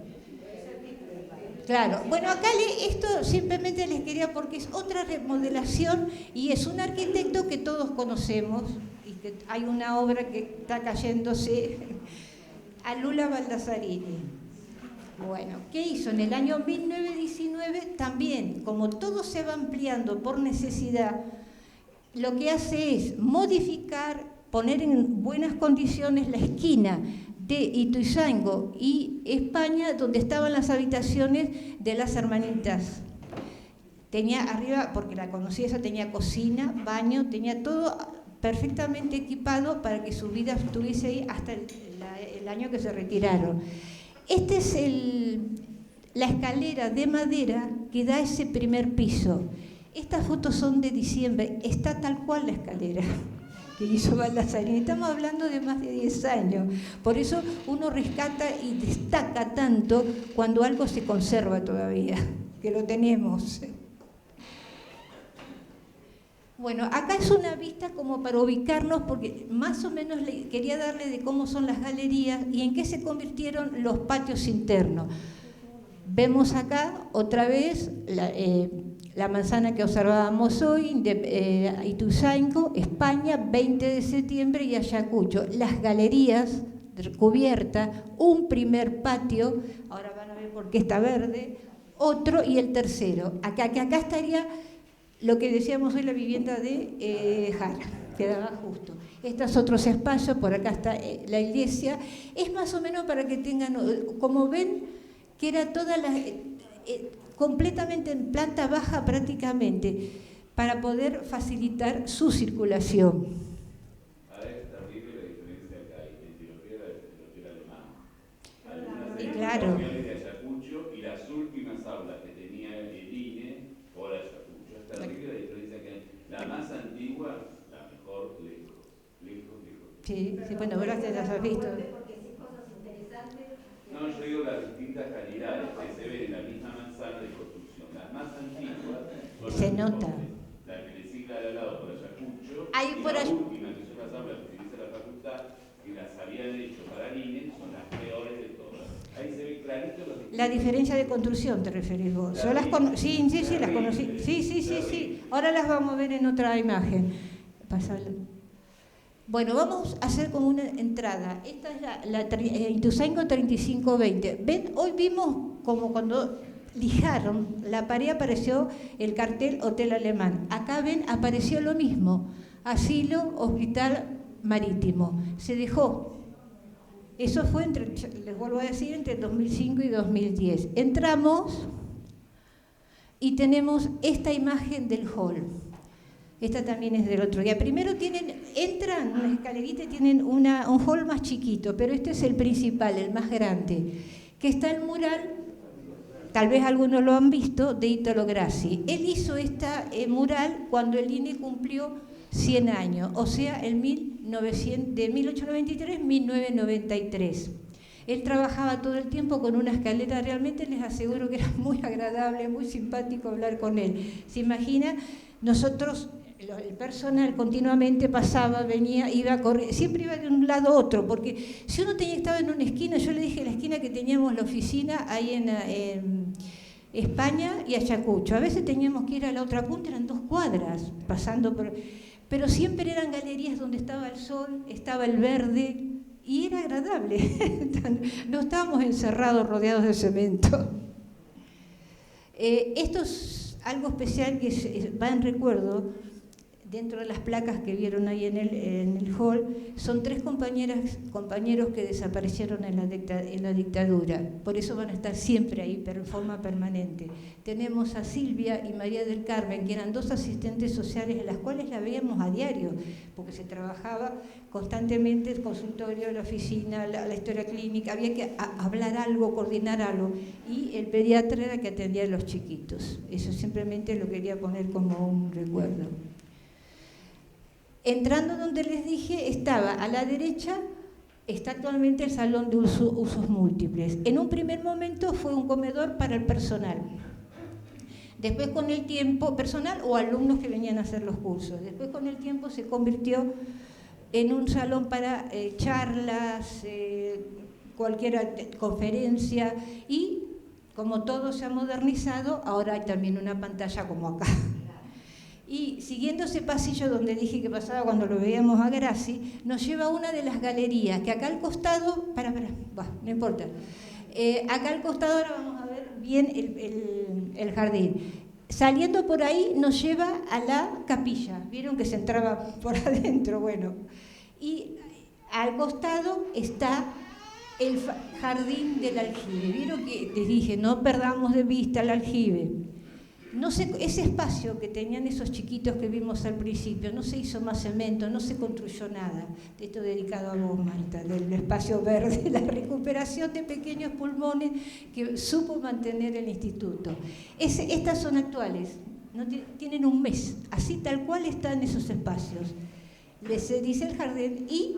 Claro, bueno, acá esto simplemente les quería porque es otra remodelación y es un arquitecto que todos conocemos y que hay una obra que está cayéndose, a Lula Baldasarini. Bueno, ¿qué hizo? En el año 1919 también, como todo se va ampliando por necesidad, lo que hace es modificar, poner en buenas condiciones la esquina de Ituzaingó y España, donde estaban las habitaciones de las hermanitas. Tenía arriba, porque la conocí, esa tenía cocina, baño, tenía todo perfectamente equipado para que su vida estuviese ahí hasta el año que se retiraron. Esta es la escalera de madera que da ese primer piso. Estas fotos son de diciembre, está tal cual la escalera que hizo Baldasarini. Estamos hablando de más de 10 años. Por eso uno rescata y destaca tanto cuando algo se conserva todavía, que lo tenemos. Bueno, acá es una vista como para ubicarnos, porque más o menos quería darle de cómo son las galerías y en qué se convirtieron los patios internos. Vemos acá otra vez la manzana que observábamos hoy, de Ituzaingó, España, 20 de septiembre y Ayacucho. Las galerías cubiertas, un primer patio, ahora van a ver por qué está verde, otro y el tercero. Acá estaría lo que decíamos hoy, la vivienda de Jara, quedaba justo. Estos otros espacios, por acá está la iglesia. Es más o menos para que tengan, como ven, que era toda la... completamente en planta baja prácticamente, para poder facilitar su circulación. Ahora es terrible la diferencia acá, entre lo que era alemán. Y claro. De Ayacucho y las últimas aulas que tenía el INE por Ayacucho. Es terrible la diferencia que hay. La más antigua, la mejor, lejos. Sí, bueno, vos las has visto. No, yo digo las distintas calidades que se ven en la misma manzana de construcción. Las más antiguas son se nota. La que le sigue al lado por Ayacucho, Hay y por la allá. última que son las aulas que utiliza la facultad, que las habían hecho para INE, son las peores de todas. Ahí se ve clarito los distintos. La diferencia de construcción te referís vos. Yo las sí, las conocí. Sí. Ahora las vamos a ver en otra imagen. Pasalo. Bueno, vamos a hacer como una entrada. Esta es la Ituzaingó 3520. ¿Ven? Hoy vimos como cuando lijaron la pared apareció el cartel Hotel Alemán. Acá ven, apareció lo mismo. Asilo, Hospital Marítimo. Se dejó. Eso fue, les vuelvo a decir, entre 2005 y 2010. Entramos y tenemos esta imagen del hall. Esta también es del otro día. Primero entran una escalerita y tienen un hall más chiquito, pero este es el principal, el más grande, que está el mural, tal vez algunos lo han visto, de Italo Grassi. Él hizo este mural cuando el INE cumplió 100 años, o sea, de 1893 a 1993. Él trabajaba todo el tiempo con una escalera, realmente les aseguro que era muy agradable, muy simpático hablar con él. ¿Se imagina? Nosotros... El personal continuamente pasaba, venía, iba a correr, siempre iba de un lado a otro, porque si uno estaba en una esquina, yo le dije la esquina que teníamos la oficina ahí en España y Ayacucho, a veces teníamos que ir a la otra punta, eran 2 cuadras, pasando por... Pero siempre eran galerías donde estaba el sol, estaba el verde, y era agradable, no estábamos encerrados, rodeados de cemento. Esto es algo especial que va en recuerdo dentro de las placas que vieron ahí en el hall, son 3 compañeros que desaparecieron en la dictadura. Por eso van a estar siempre ahí, pero en forma permanente. Tenemos a Silvia y María del Carmen, que eran 2 asistentes sociales, en las cuales la veíamos a diario, porque se trabajaba constantemente el consultorio, la oficina, la historia clínica, había que hablar algo, coordinar algo. Y el pediatra era que atendía a los chiquitos. Eso simplemente lo quería poner como un recuerdo. Entrando donde les dije, estaba a la derecha, está actualmente el salón de usos múltiples. En un primer momento fue un comedor para el personal. Después con el tiempo, personal o alumnos que venían a hacer los cursos. Después con el tiempo se convirtió en un salón para charlas, cualquier conferencia, y como todo se ha modernizado, ahora hay también una pantalla como acá. Y siguiendo ese pasillo donde dije que pasaba cuando lo veíamos a Grassi, nos lleva a una de las galerías, que acá al costado, no importa, acá al costado ahora vamos a ver bien el jardín. Saliendo por ahí nos lleva a la capilla, vieron que se entraba por adentro, bueno. Y al costado está el jardín del aljibe. Vieron que les dije, no perdamos de vista el aljibe. No se, ese espacio que tenían esos chiquitos que vimos al principio, no se hizo más cemento, no se construyó nada. Esto dedicado a vos, Marta, del espacio verde, la recuperación de pequeños pulmones que supo mantener el instituto. Estas son actuales, no tienen un mes, así tal cual están esos espacios. Les dice el jardín y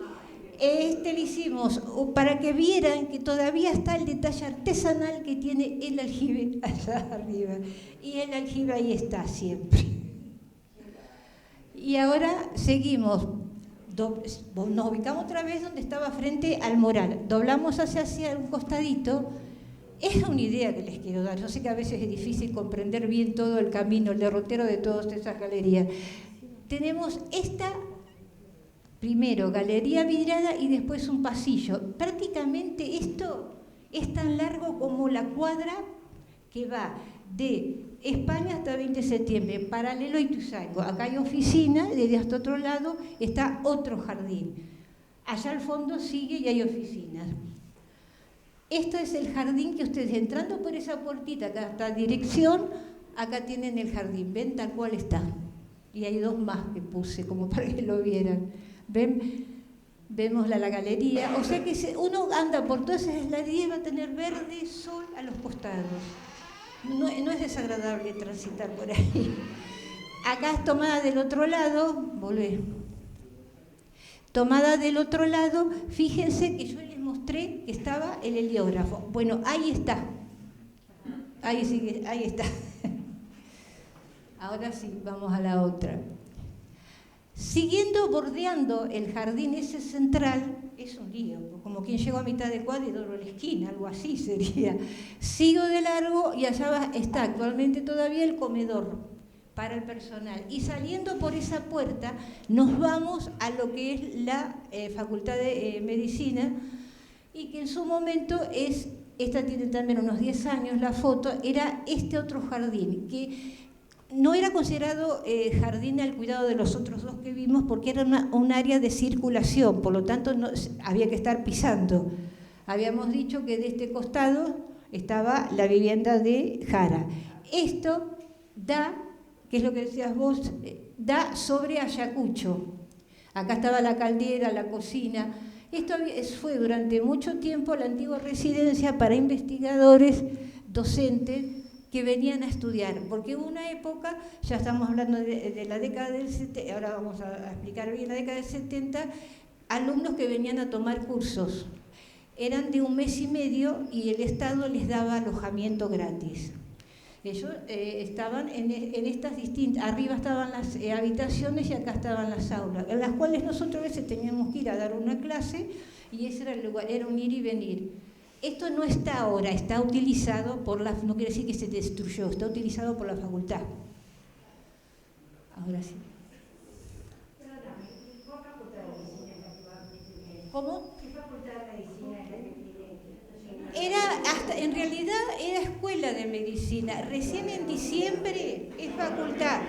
le hicimos para que vieran que todavía está el detalle artesanal que tiene el aljibe allá arriba. Y el aljibe ahí está siempre. Y ahora seguimos. Nos ubicamos otra vez donde estaba frente al mural. Doblamos hacia un costadito. Es una idea que les quiero dar. Yo sé que a veces es difícil comprender bien todo el camino, el derrotero de todas esas galerías. Tenemos esta... Primero, galería vidriada y después un pasillo. Prácticamente esto es tan largo como la cuadra que va de España hasta 20 de septiembre, paralelo a Ituzaingó. Acá hay oficina, desde hasta otro lado está otro jardín. Allá al fondo sigue y hay oficinas. Esto es el jardín que ustedes, entrando por esa puertita, acá está dirección, acá tienen el jardín, ven tal cual está. Y hay 2 más que puse como para que lo vieran. Vemos la galería, o sea que uno anda por todas esas galerías y va a tener verde, sol a los costados. No es desagradable transitar por ahí. Acá es tomada del otro lado, volvé. Tomada del otro lado, fíjense que yo les mostré que estaba el heliógrafo. Bueno, ahí está. Ahí sigue, ahí está. Ahora sí, vamos a la otra. Siguiendo bordeando el jardín ese central, es un lío, como quien llegó a mitad del cuadro y dobló la esquina, algo así sería. Sigo de largo y allá está actualmente todavía el comedor para el personal. Y saliendo por esa puerta nos vamos a lo que es la Facultad de Medicina, y que en su momento esta tiene también unos 10 años la foto, era este otro jardín, que no era considerado jardín al cuidado de los otros 2 que vimos porque era un área de circulación, por lo tanto había que estar pisando. Habíamos dicho que de este costado estaba la vivienda de Jara. Esto da, que es lo que decías vos, da sobre Ayacucho. Acá estaba la caldera, la cocina. Esto fue durante mucho tiempo la antigua residencia para investigadores, docentes, que venían a estudiar, porque hubo una época, ya estamos hablando de la década del 70, ahora vamos a explicar bien la década del 70, alumnos que venían a tomar cursos. Eran de 1 mes y medio y el Estado les daba alojamiento gratis. Ellos estaban en estas distintas, arriba estaban las habitaciones y acá estaban las aulas, en las cuales nosotros a veces teníamos que ir a dar una clase y ese era el lugar, era un ir y venir. Esto no está ahora, está utilizado por no quiere decir que se destruyó, está utilizado por la facultad. Ahora sí. ¿Cómo? ¿Qué facultad de medicina? En realidad era escuela de medicina. Recién en diciembre es facultad.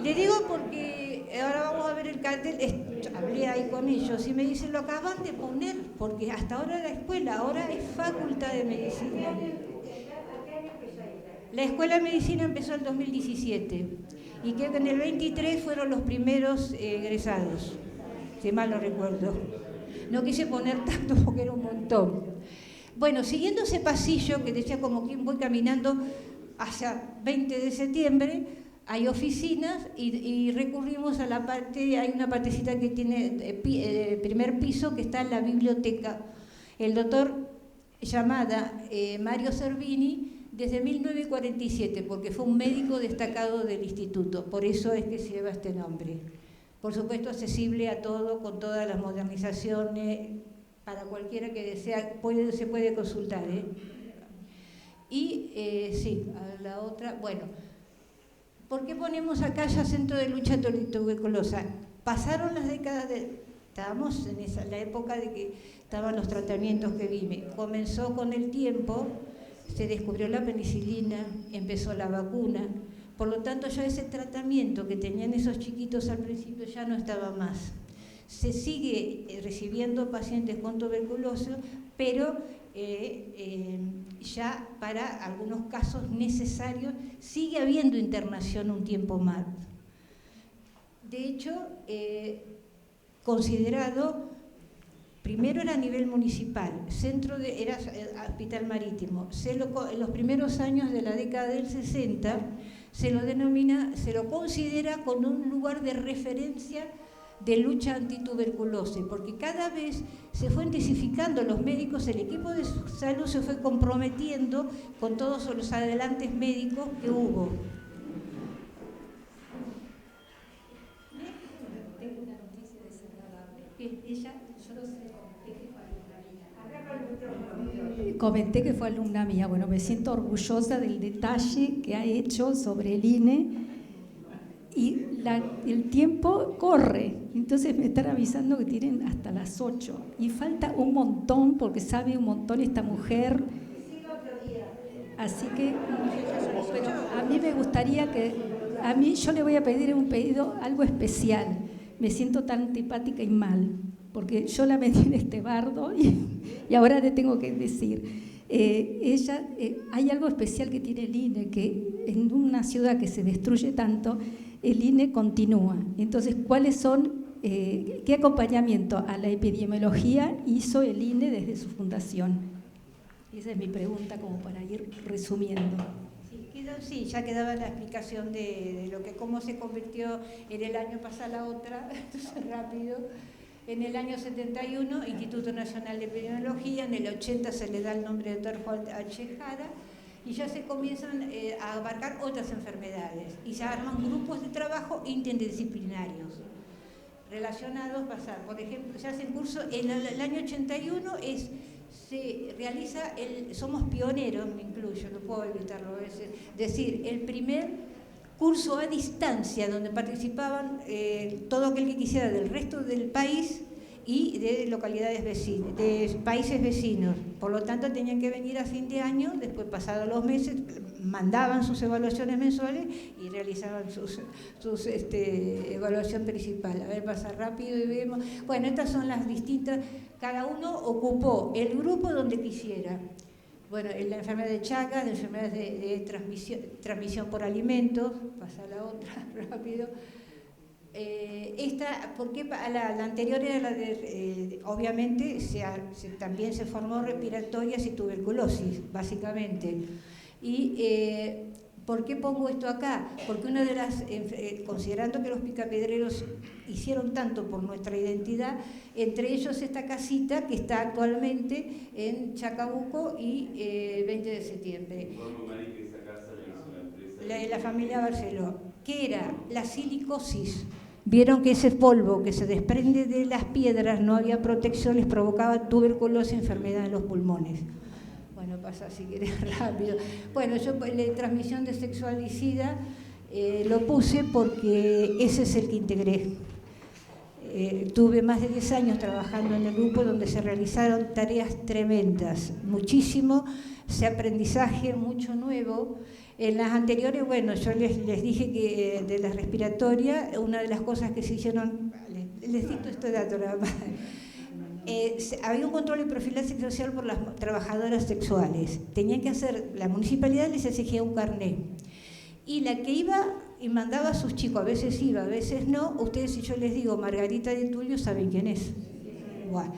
Le digo porque ahora vamos a ver el cartel. Hablé ahí con ellos y me dicen, lo acaban de poner, porque hasta ahora la escuela, ahora es facultad de medicina. La escuela de medicina empezó en 2017 y que en el 23 fueron los primeros egresados, si mal no recuerdo. No quise poner tanto porque era un montón. Bueno, siguiendo ese pasillo que decía como quien voy caminando hacia 20 de septiembre, hay oficinas y recurrimos a la parte, hay una partecita que tiene primer piso que está en la biblioteca. El doctor llamada Mario Cervini desde 1947, porque fue un médico destacado del instituto, por eso es que se lleva este nombre. Por supuesto accesible a todo, con todas las modernizaciones, para cualquiera que desea, se puede consultar. Y sí, a la otra, bueno, ¿por qué ponemos acá ya Centro de Lucha Tuberculosa? Pasaron las décadas estábamos en la época de que estaban los tratamientos que vime. Comenzó con el tiempo, se descubrió la penicilina, empezó la vacuna, por lo tanto ya ese tratamiento que tenían esos chiquitos al principio ya no estaba más. Se sigue recibiendo pacientes con tuberculosis, pero ya para algunos casos necesarios sigue habiendo internación un tiempo más. De hecho, considerado, primero era a nivel municipal, era hospital marítimo. En los primeros años de la década del 60 se lo considera como un lugar de referencia de lucha antituberculosis, porque cada vez se fue intensificando los médicos, el equipo de salud se fue comprometiendo con todos los adelantes médicos que hubo. Tengo una noticia desagradable. Comenté que fue alumna mía. Bueno, me siento orgullosa del detalle que ha hecho sobre el INE y el tiempo corre. Entonces me están avisando que tienen hasta las 8 y falta un montón porque sabe un montón esta mujer. Así que, pero a mí me gustaría yo le voy a pedir un pedido, algo especial. Me siento tan antipática y mal, porque yo la metí en este bardo y ahora le tengo que decir. Hay algo especial que tiene el INE, que en una ciudad que se destruye tanto, el INE continúa. Entonces, ¿cuáles son, qué acompañamiento a la epidemiología hizo el INE desde su fundación? Esa es mi pregunta, como para ir resumiendo. Sí, ya quedaba la explicación de cómo se convirtió en el año pasado la otra, entonces rápido. En el año 71, Instituto Nacional de Epidemiología, en el 80 se le da el nombre de Dr. Juan H. Jara, y ya se comienzan a abarcar otras enfermedades, y se arman grupos de trabajo interdisciplinarios relacionados, por ejemplo, se hace el curso, en el año 81 se realiza, somos pioneros, me incluyo, no puedo evitarlo, es decir, el primer curso a distancia donde participaban todo aquel que quisiera del resto del país y de localidades vecinas, de países vecinos. Por lo tanto, tenían que venir a fin de año, después pasados los meses, mandaban sus evaluaciones mensuales y realizaban su evaluación principal. A ver, pasa rápido y vemos. Bueno, estas son las distintas, cada uno ocupó el grupo donde quisiera. Bueno, la enfermedad de Chagas, la enfermedad de transmisión por alimentos, pasa la otra rápido. Porque la anterior era la de, obviamente, también se formó respiratorias y tuberculosis, básicamente. Y ¿por qué pongo esto acá? Porque una de las, considerando que los picapedreros hicieron tanto por nuestra identidad, entre ellos esta casita que está actualmente en Chacabuco y 20 de septiembre. La familia Barceló, que era la silicosis. Vieron que ese polvo que se desprende de las piedras, no había protección, les provocaba tuberculosis, enfermedad de los pulmones. Bueno, pasa si querés rápido. Bueno, yo la transmisión de sexualicida lo puse porque ese es el que integré. Tuve más de 10 años trabajando en el grupo donde se realizaron tareas tremendas, muchísimo, ese aprendizaje, mucho nuevo. En las anteriores, bueno, yo les dije que de la respiratoria, una de las cosas que se hicieron, les dicto este dato nada más, había un control y profilaxis social por las trabajadoras sexuales. Tenían que hacer, la municipalidad les exigía un carnet. Y la que iba y mandaba a sus chicos, a veces iba, a veces no, ustedes, si yo les digo Margarita de Tulio, saben quién es. Bueno,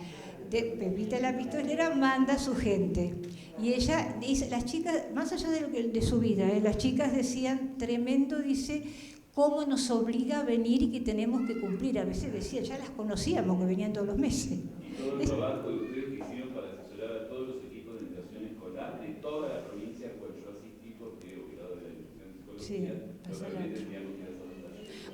Pepita la Pistolera manda a su gente. Y ella dice, las chicas, más allá de su vida, las chicas decían, tremendo, dice, cómo nos obliga a venir y que tenemos que cumplir. A veces decían, ya las conocíamos, que venían todos los meses. Y todo el trabajo de ustedes que hicieron para asesorar a todos los equipos de educación escolar de toda la provincia al cual yo asistí, porque he operado de la educación psicología, lo realmente teníamos que hacer.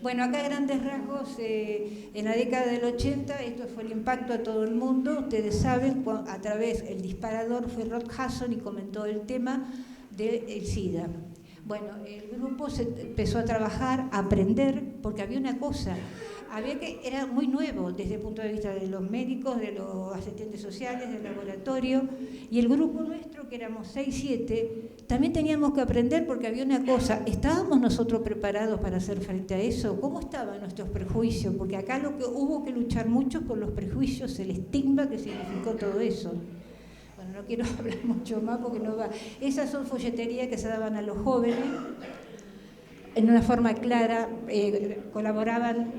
Bueno, acá a grandes rasgos, en la década del 80, esto fue el impacto a todo el mundo. Ustedes saben, a través, el disparador fue Rod Hudson y comentó el tema del SIDA. Bueno, el grupo se empezó a trabajar, a aprender, porque había una cosa, era muy nuevo desde el punto de vista de los médicos, de los asistentes sociales, del laboratorio, y el grupo nuestro, que éramos 6, 7, también teníamos que aprender porque había una cosa, ¿estábamos nosotros preparados para hacer frente a eso? ¿Cómo estaban nuestros prejuicios? Porque acá lo que hubo que luchar mucho por los prejuicios, el estigma que significó todo eso. Bueno, no quiero hablar mucho más porque no va. Esas son folleterías que se daban a los jóvenes en una forma clara. Colaboraban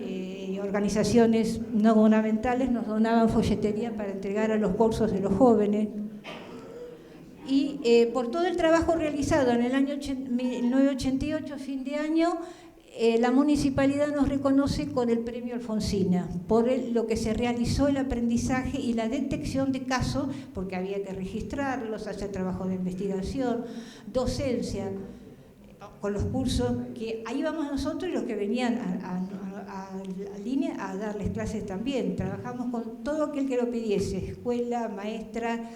organizaciones no gubernamentales, nos donaban folletería para entregar a los cursos de los jóvenes. Y por todo el trabajo realizado en el año 1988, fin de año, la municipalidad nos reconoce con el premio Alfonsina por lo que se realizó, el aprendizaje y la detección de casos, porque había que registrarlos, hacer trabajo de investigación, docencia, con los cursos, que ahí vamos nosotros y los que venían a línea a darles clases también. Trabajamos con todo aquel que lo pidiese, escuela, maestra,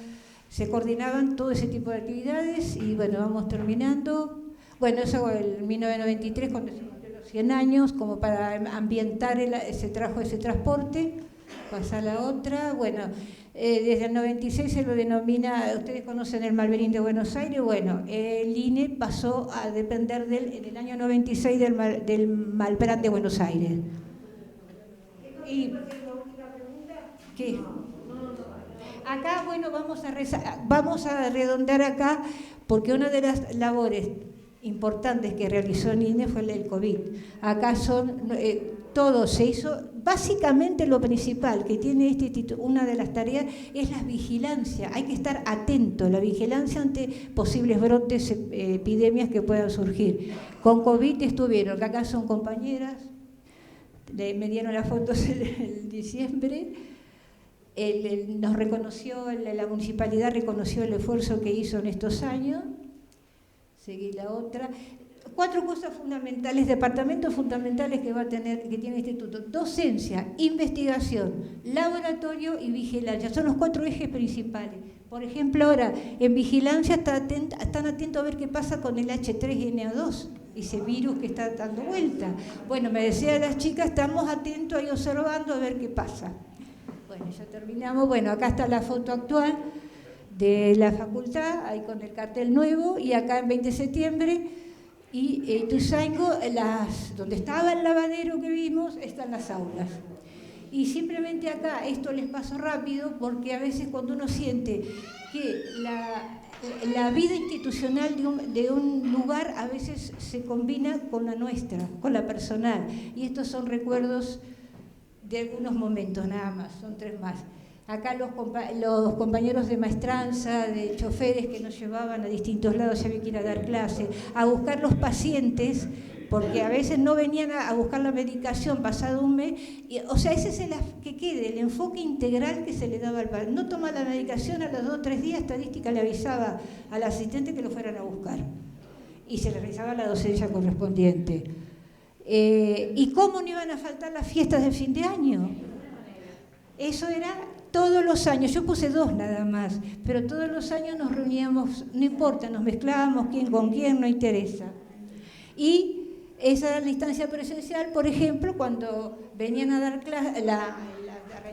se coordinaban todo ese tipo de actividades y bueno, vamos terminando. Bueno, eso en 1993, cuando se cumplió los 100 años, como para ambientar ese transporte. Pasa la otra. Bueno, desde el 96 se lo denomina, ustedes conocen el Malverín de Buenos Aires. Bueno, el INE pasó a depender en el año 96 del Malbrán de Buenos Aires. Y, ¿qué? Acá, bueno, vamos a redondear acá, porque una de las labores importantes que realizó el INE fue el COVID. Acá todo se hizo, básicamente lo principal que tiene este instituto, una de las tareas es la vigilancia. Hay que estar atento, la vigilancia ante posibles brotes, epidemias que puedan surgir. Con COVID estuvieron, que acá son compañeras, me dieron las fotos en diciembre. Nos reconoció, la municipalidad reconoció el esfuerzo que hizo en estos años. Seguí la otra. 4 cosas fundamentales, departamentos fundamentales que tiene el instituto: docencia, investigación, laboratorio y vigilancia. Son los 4 ejes principales. Por ejemplo, ahora en vigilancia están atentos a ver qué pasa con el H3N2, ese virus que está dando vuelta. Bueno, me decían las chicas, estamos atentos ahí observando a ver qué pasa. Bueno, ya terminamos. Bueno, acá está la foto actual de la facultad, ahí con el cartel nuevo, y acá en 20 de septiembre, y Ituzaingó, donde estaba el lavadero que vimos, están las aulas. Y simplemente acá, esto les paso rápido, porque a veces cuando uno siente que la vida institucional de un lugar a veces se combina con la nuestra, con la personal, y estos son recuerdos de algunos momentos nada más, son 3 más. Acá los compañeros de maestranza, de choferes que nos llevaban a distintos lados, ya había que ir a dar clase, a buscar los pacientes, porque a veces no venían a buscar la medicación pasado un mes. O sea, ese es el enfoque integral que se le daba al paciente. No toma la medicación, a los 2 o 3 días, estadística le avisaba al asistente que lo fueran a buscar. Y se le realizaba la docencia correspondiente. ¿Y cómo no iban a faltar las fiestas de fin de año? Eso era todos los años. Yo puse 2 nada más, pero todos los años nos reuníamos, no importa, nos mezclábamos quién con quién, no interesa. Y esa era la instancia presencial, por ejemplo, cuando venían a dar clase, la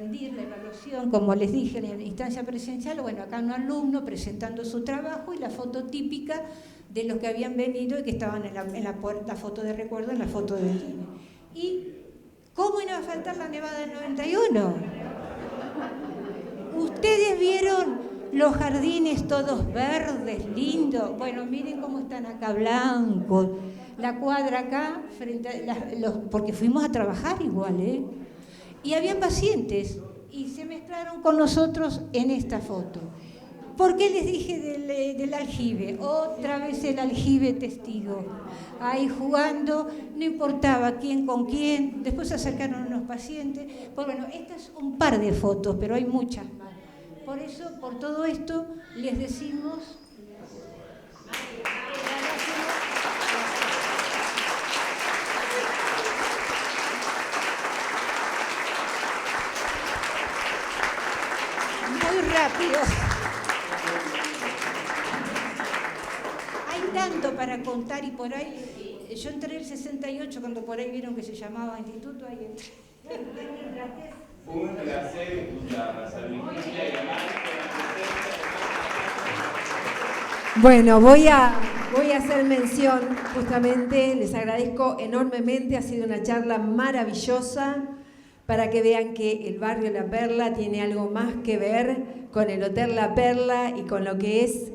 rendir la evaluación, como les dije, en la instancia presencial. Bueno, acá un alumno presentando su trabajo y la foto típica de los que habían venido y que estaban en la foto de recuerdo, en la foto del cine. ¿Y cómo iba a faltar la nevada del 91? ¿Ustedes vieron los jardines todos verdes, lindos? Bueno, miren cómo están acá blancos. La cuadra acá, frente a porque fuimos a trabajar igual, ¿eh? Y había pacientes y se mezclaron con nosotros en esta foto. ¿Por qué les dije del aljibe? Otra vez el aljibe testigo. Ahí jugando, no importaba quién con quién. Después se acercaron unos pacientes. Pues bueno, esta es un par de fotos, pero hay muchas más. Por eso, por todo esto, les decimos... Muy rápido. Hay tanto para contar y por ahí, yo entré en el 68 cuando por ahí vieron que se llamaba instituto, ahí entré. Un placer escucharla, Virginia, y además Bueno, voy a hacer mención, justamente, les agradezco enormemente, ha sido una charla maravillosa, para que vean que el barrio La Perla tiene algo más que ver con el Hotel La Perla y con lo que es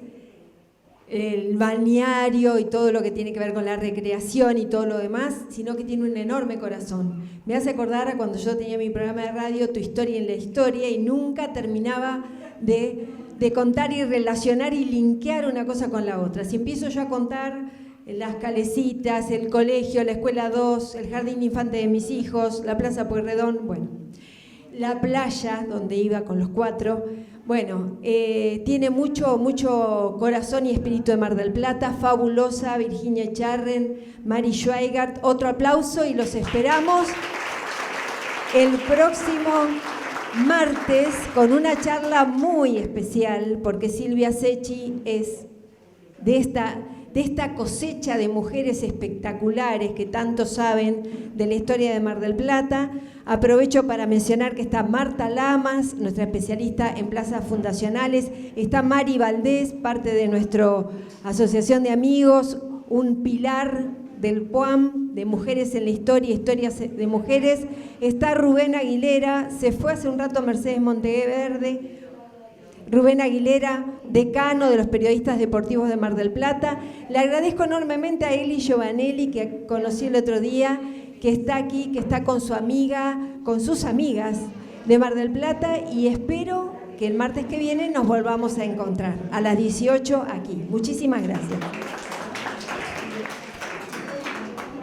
el balneario y todo lo que tiene que ver con la recreación y todo lo demás, sino que tiene un enorme corazón. Me hace acordar a cuando yo tenía mi programa de radio, Tu Historia en la Historia, y nunca terminaba de contar y relacionar y linkear una cosa con la otra. Si empiezo yo a contar las calecitas, el colegio, la escuela 2, el jardín infante de mis hijos, la plaza Pueyrredón, bueno, la playa donde iba con los 4, bueno, tiene mucho corazón y espíritu de Mar del Plata, fabulosa, Virginia Charren, Mari Schweigart, otro aplauso y los esperamos el próximo martes con una charla muy especial, porque Silvia Secchi es de esta cosecha de mujeres espectaculares que tanto saben de la historia de Mar del Plata. Aprovecho para mencionar que está Marta Lamas, nuestra especialista en plazas fundacionales, está Mari Valdés, parte de nuestra asociación de amigos, un pilar del PUAM, de Mujeres en la Historia, Historias de Mujeres, está Rubén Aguilera, se fue hace un rato Mercedes Monteverde, Rubén Aguilera, decano de los periodistas deportivos de Mar del Plata. Le agradezco enormemente a Eli Giovanelli, que conocí el otro día, que está aquí, que está con su amiga, con sus amigas de Mar del Plata, y espero que el martes que viene nos volvamos a encontrar a las 18 aquí. Muchísimas gracias.